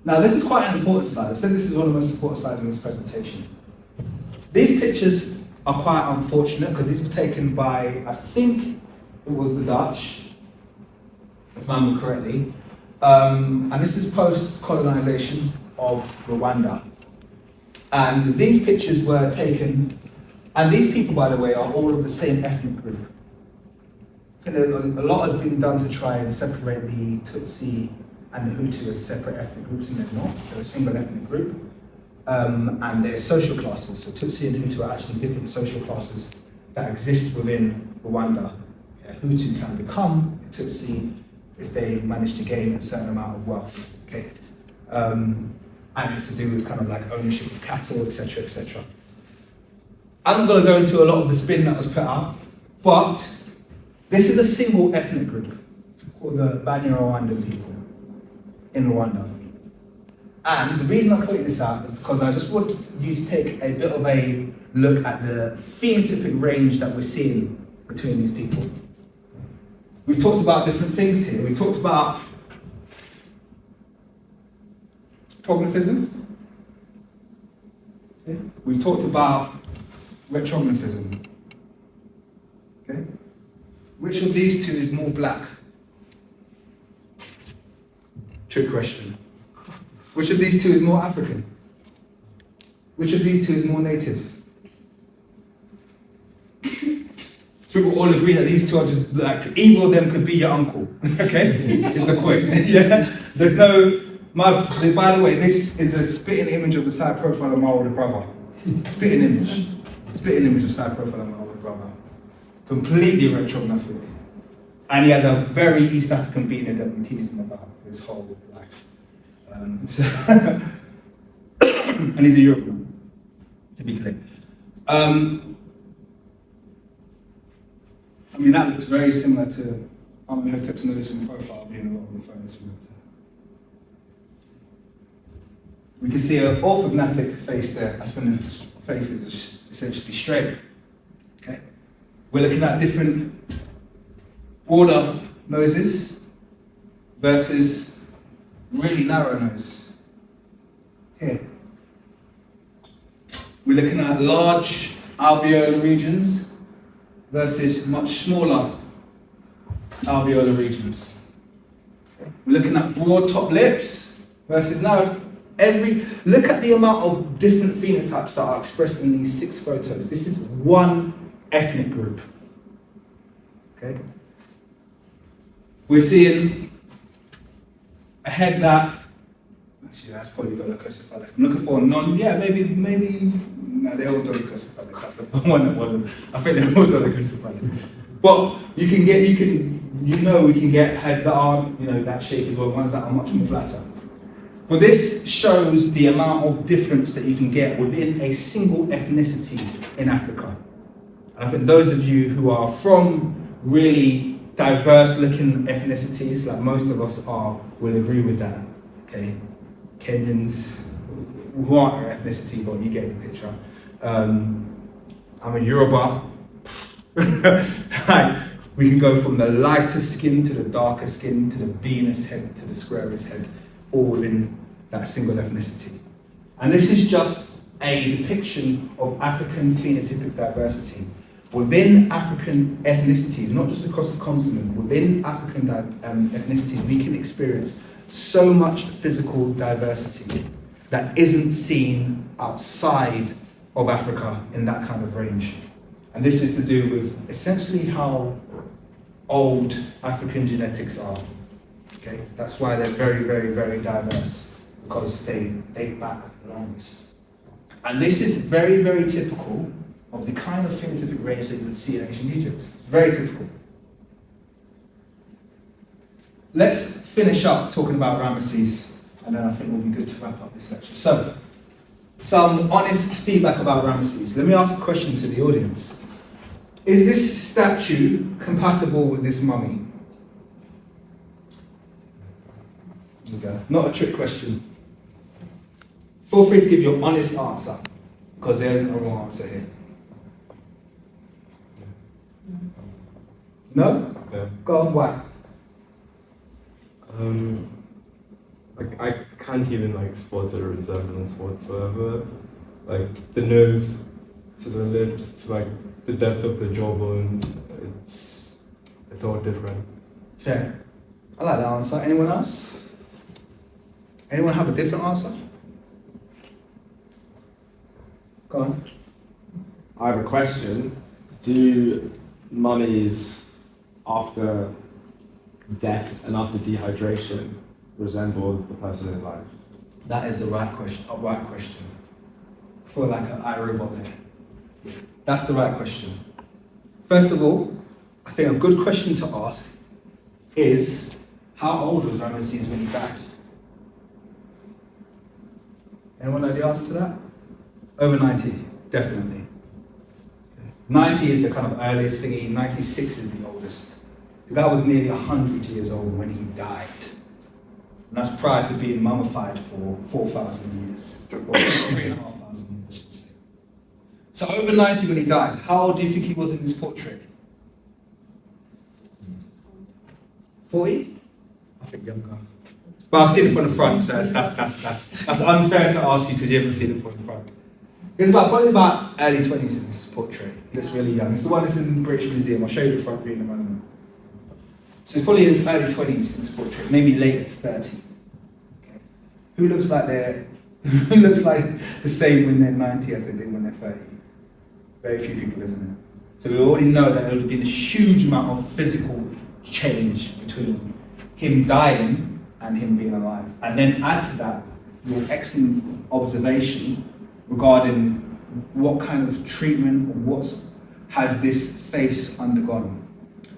Now, this is quite an important slide. I've said this is one of the most important slides in this presentation. These pictures are quite unfortunate because these were taken by, I think it was the Dutch, if I remember correctly. And this is post-colonization of Rwanda. And these pictures were taken, and these people, by the way, are all of the same ethnic group. And a lot has been done to try and separate the Tutsi and the Hutu as separate ethnic groups, and they're not. They're a single ethnic group. And they're social classes. So Tutsi and Hutu are actually different social classes that exist within Rwanda. Hutu can become a Tutsi if they manage to gain a certain amount of wealth. Okay, and it's to do with kind of like ownership of cattle, etc., etc. I'm not going to go into a lot of the spin that was put out, but this is a single ethnic group called the Banyarwanda people in Rwanda. And the reason I'm putting this out is because I just want you to take a bit of a look at the phenotypic range that we're seeing between these people. We've talked about different things here. We've talked about prognatism. Okay. We've talked about retrognatism. Okay. Which of these two is more black? Trick question. Which of these two is more African? Which of these two is more native? So we all agree that these two are just like, either of them could be your uncle, okay? Is the point, yeah? There's no, by the way, this is a spitting image of the side profile of my older brother. Spitting image of side profile of my older brother. Completely retrographic. And he has a very East African beanie that we teased him about his whole life. And he's a European, to be clear. I mean, that looks very similar to Amenhotep's Nodism profile being a lot of the photos from it. We can see an orthographic face there. That's when the face is essentially straight. Okay? We're looking at different broader noses versus really narrow nose. Okay. We're looking at large alveolar regions versus much smaller alveolar regions. Okay. We're looking at broad top lips versus narrow. Look at the amount of different phenotypes that are expressed in these 6 photos. This is one ethnic group. Okay. We're seeing a head that, actually that's probably dolichocephalic. I'm looking for a maybe, no, they're all dolichocephalic. That's the one that wasn't. I think they're all dolichocephalic. But we can get heads that are, that shape as well, ones that are much more flatter. But this shows the amount of difference that you can get within a single ethnicity in Africa. And I think those of you who are from really diverse looking ethnicities, like most of us are, will agree with that. Okay, Kenyans, who aren't an ethnicity, but you get the picture. I'm a Yoruba. We can go from the lighter skin to the darker skin to the beanest head to the squarest head, all within that single ethnicity. And this is just a depiction of African phenotypic diversity. Within African ethnicities, not just across the continent, within African ethnicities, we can experience so much physical diversity that isn't seen outside of Africa in that kind of range. And this is to do with essentially how old African genetics are. Okay? That's why they're very, very, very diverse, because they date back the longest. And this is very, very typical of the kind of phenotypic range that you would see in ancient Egypt. It's very typical. Let's finish up talking about Ramesses, and then I think we'll be good to wrap up this lecture. So, some honest feedback about Ramesses. Let me ask a question to the audience. Is this statue compatible with this mummy? Okay. Not a trick question. Feel free to give your honest answer, because there isn't a wrong answer here. No? Yeah. Go on, why? I can't even spot a resemblance whatsoever. Like the nose to the lips, to like the depth of the jawbone. It's all different. Fair. I like that answer. Anyone else? Anyone have a different answer? Go on. I have a question. Do mummies after death and after dehydration resemble the person in life? That is the right question. A right question. I feel like an iRobot there. That's the right question. First of all, I think a good question to ask is, how old was Ramesses when he died? Anyone know the answer to that? Over 90, definitely. 90 is the kind of earliest thingy, 96 is the oldest. The guy was nearly 100 years old when he died. And that's prior to being mummified for 4,000 years. Or 3,500 years, I should say. So over 90 when he died, how old do you think he was in this portrait? 40? I think younger. But I've seen it from the front, so that's unfair to ask you because you haven't seen it from the front. He was probably about early 20s in this portrait. He looks really young. It's the one that's in the British Museum. I'll show you the front view in a moment. So he's probably in his early 20s in this portrait, maybe latest 30. Okay. Who looks like who looks like the same when they're 90 as they did when they're 30? Very few people, isn't it? So we already know that there would have been a huge amount of physical change between him dying and him being alive. And then add to that your excellent observation regarding what kind of treatment or what has this face undergone.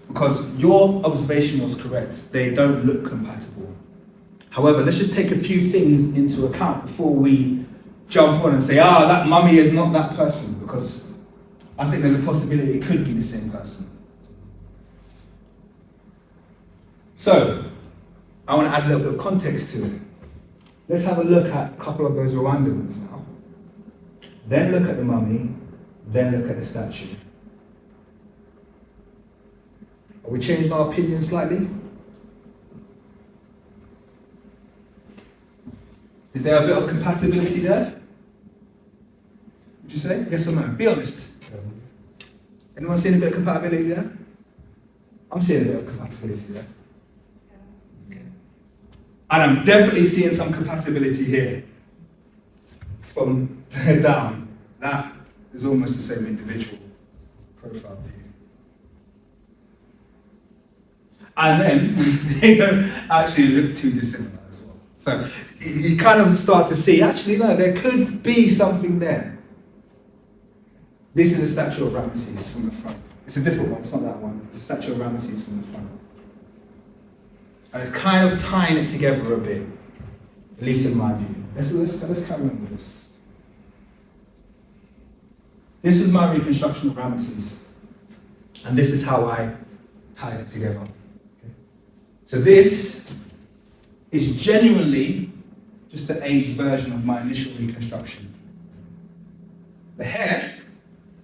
Because your observation was correct, they don't look compatible. However, let's just take a few things into account before we jump on and say, that mummy is not that person, because I think there's a possibility it could be the same person. So, I want to add a little bit of context to it. Let's have a look at a couple of those Rwandans now. Then look at the mummy, then look at the statue. Are we changing our opinion slightly? Is there a bit of compatibility there? Would you say? Yes or no? Be honest. Anyone seeing a bit of compatibility there? I'm seeing a bit of compatibility there. Okay. And I'm definitely seeing some compatibility here. From there down, that is almost the same individual profile view. And then they don't actually look too dissimilar as well. So you kind of start to see, actually, no, there could be something there. This is a statue of Ramesses from the front. It's a different one, it's not that one. It's a statue of Ramesses from the front. And it's kind of tying it together a bit, at least in my view. Let's carry on with this. This is my reconstruction of Ramesses. And this is how I tied it together. Okay. So this is genuinely just the aged version of my initial reconstruction. The hair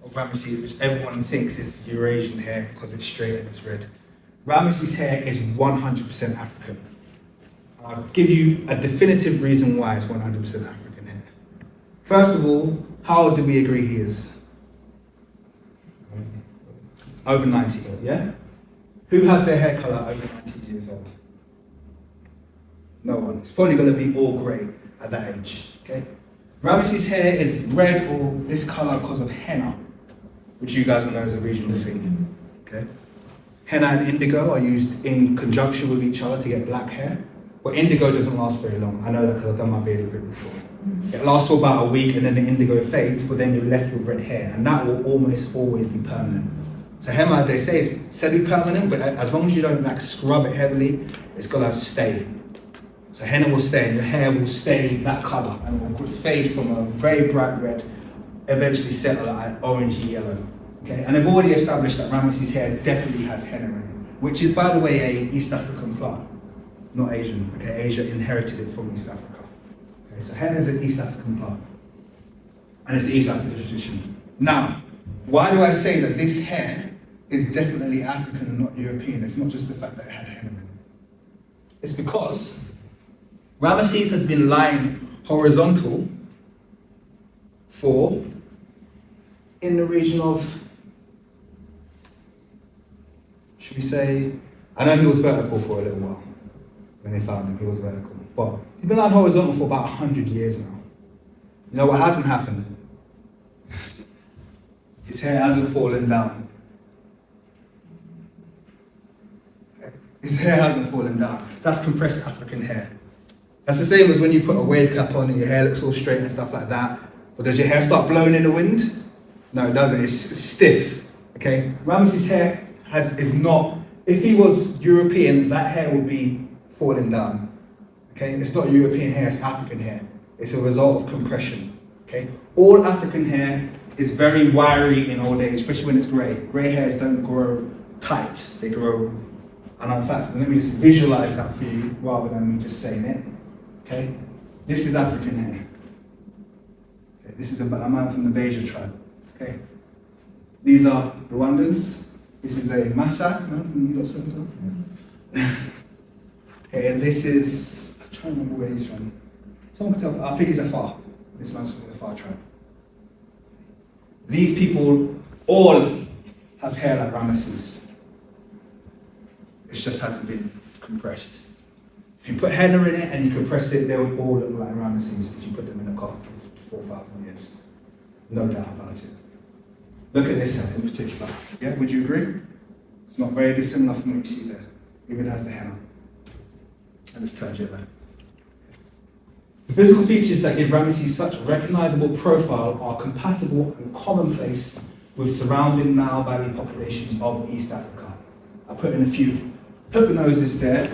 of Ramesses, which everyone thinks is Eurasian hair because it's straight and it's red. Ramesses' hair is 100% African. I'll give you a definitive reason why it's 100% African hair. First of all, how old do we agree he is? Over 90, yeah? Who has their hair colour over 90 years old? No one. It's probably going to be all grey at that age, okay? Ramesses' hair is red or this colour because of henna, which you guys will know is a regional thing, okay? Henna and indigo are used in conjunction with each other to get black hair, but indigo doesn't last very long. I know that because I've done my beard with it before. It lasts for about a week and then the indigo fades, but then you're left with red hair, and that will almost always be permanent. So henna, they say, is semi-permanent, but as long as you don't scrub it heavily, it's gonna stay. So henna will stay, and your hair will stay that colour, and it will fade from a very bright red, eventually settle at an orangey yellow. Okay, and they've already established that Ramesses' hair definitely has henna in it, which is, by the way, an East African plant, not Asian. Okay, Asia inherited it from East Africa. Okay, so henna is an East African plant, and it's an East African tradition. Now, why do I say that this hair is definitely African and not European? It's not just the fact that it had henna in it. It's because Ramesses has been lying horizontal for in the region of, should we say, I know he was vertical for a little while. When they found him, he was vertical. But he's been out horizontal for about 100 years now. You know what hasn't happened? His hair hasn't fallen down. Okay. His hair hasn't fallen down. That's compressed African hair. That's the same as when you put a wave cap on and your hair looks all straight and stuff like that. But does your hair start blowing in the wind? No, it doesn't. It's stiff. Okay. Ramses' hair is not. If he was European, that hair would be falling down. Okay. It's not European hair. It's African hair. It's a result of compression. Okay. All African hair is very wiry in old age, especially when it's grey. Grey hairs don't grow tight. They grow. And in fact, let me just visualize that for you rather than me just saying it. Okay. This is African hair. Okay. This is a man from the Beja tribe. Okay. These are Rwandans. This is a Massa, man from the Okay, and this is, I'm trying to remember where he's from. Someone can tell, I think he's a Faux. This man's from the Faux tribe. These people all have hair like Ramesses. It just hasn't been compressed. If you put henna in it and you compress it, they would all look like Ramesses if you put them in a coffin for 4,000 years. No doubt about it. Look at this hair in particular. Yeah, would you agree? It's not very dissimilar from what you see there. Even has the henna. And it's turned yellow. The physical features that give Ramesses such a recognizable profile are compatible and commonplace with surrounding Nile Valley populations of East Africa. I put in a few hook noses there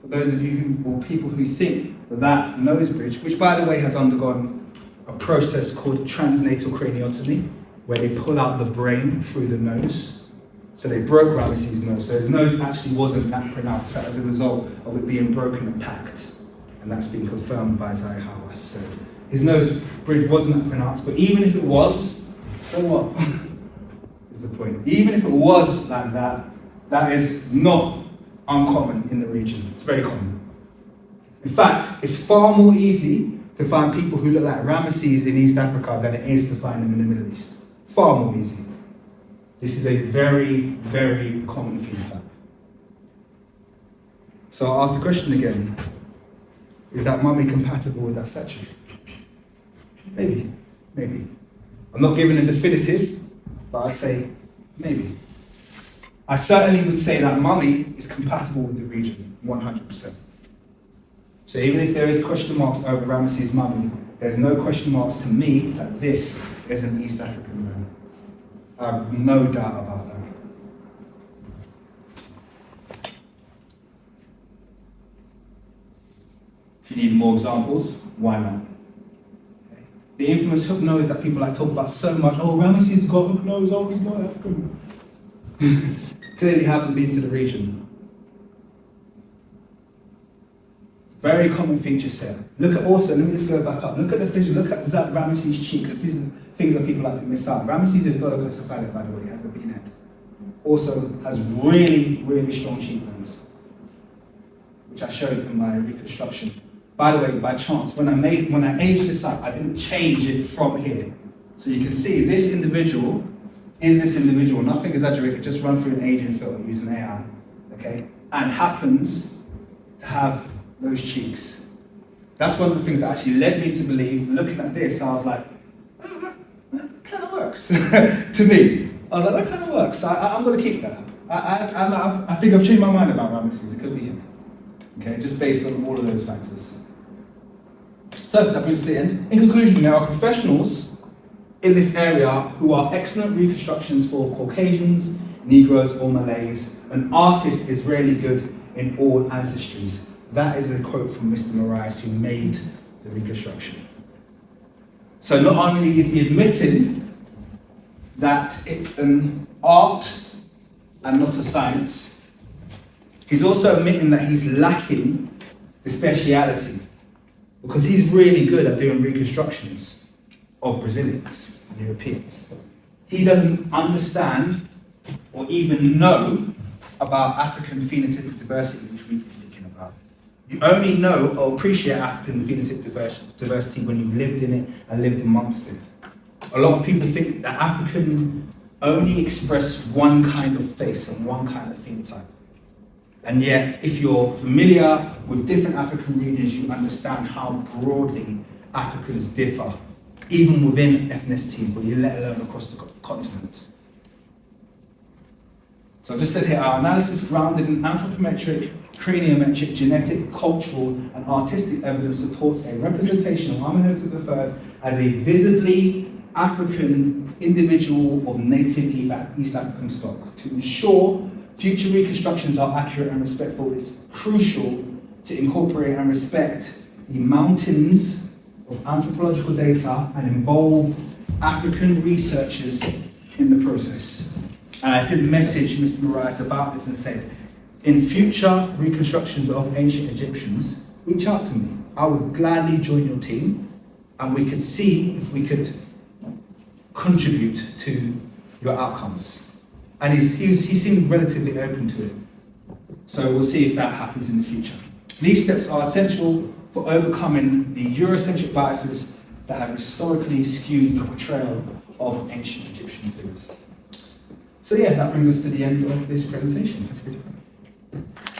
for those of you or people who think that nose bridge, which by the way has undergone a process called transnatal craniotomy, where they pull out the brain through the nose. So they broke Ramesses' nose. So his nose actually wasn't that pronounced as a result of it being broken and packed. And that's been confirmed by Zaire Hawass. So his nose bridge wasn't that pronounced, but even if it was, so what? Is the point. Even if it was like that, that is not uncommon in the region. It's very common. In fact, it's far more easy to find people who look like Ramesses in East Africa than it is to find them in the Middle East. Far more easy. This is a very, very common phenotype. So I'll ask the question again. Is that mummy compatible with that statue? Maybe, maybe. I'm not giving a definitive, but I'd say maybe. I certainly would say that mummy is compatible with the region, 100%. So even if there is question marks over Ramesses' mummy, there's no question marks to me that this is an East African man. I have no doubt about that. If you need more examples, why not? Okay. The infamous hook nose that people like talk about so much, oh, Ramesses got hook nose, oh, he's not African. Clearly haven't been to the region. Very common feature set. Look at also, let me just go back up. Look at the visual, look at that Ramesses' cheek, because these are things that people like to miss out. Ramesses is dolichocephalic, by the way, he has the bean head. Also has really, really strong cheekbones, which I showed in my reconstruction. By the way, by chance, when I aged this up, I didn't change it from here. So you can see this individual is this individual, nothing exaggerated, just run through an aging filter using AI, okay? And happens to have those cheeks. That's one of the things that actually led me to believe, looking at this, I was like, oh, that kind of works to me. I was like, that kind of works. I'm going to keep that. I think I've changed my mind about Ramesses. It could be him. Okay, just based on all of those factors. So that brings us to the end. In conclusion, there are professionals in this area who are excellent reconstructions for Caucasians, Negroes, or Malays. An artist is rarely good in all ancestries. That is a quote from Mr. Moraes, who made the reconstruction. So not only is he admitting that it's an art and not a science, he's also admitting that he's lacking the speciality, because he's really good at doing reconstructions of Brazilians and Europeans. He doesn't understand or even know about African phenotypic diversity, which we've been speaking about. You only know or appreciate African phenotypic diversity when you've lived in it and lived amongst it. A lot of people think that African only express one kind of face and one kind of phenotype. And yet, if you're familiar with different African regions, you understand how broadly Africans differ, even within ethnicities, but let alone across the continent. So I just said here, our analysis grounded in anthropometric, craniometric, genetic, cultural, and artistic evidence supports a representation of Amenhotep III as a visibly African individual of native East African stock. To ensure future reconstructions are accurate and respectful, it's crucial to incorporate and respect the mountains of anthropological data and involve African researchers in the process. And I did message Mr. Moraes about this and said, in future reconstructions of ancient Egyptians, reach out to me. I would gladly join your team, and we could see if we could contribute to your outcomes. And he seemed relatively open to it. So we'll see if that happens in the future. These steps are essential for overcoming the Eurocentric biases that have historically skewed the portrayal of ancient Egyptian figures. So yeah, that brings us to the end of this presentation. Thank you.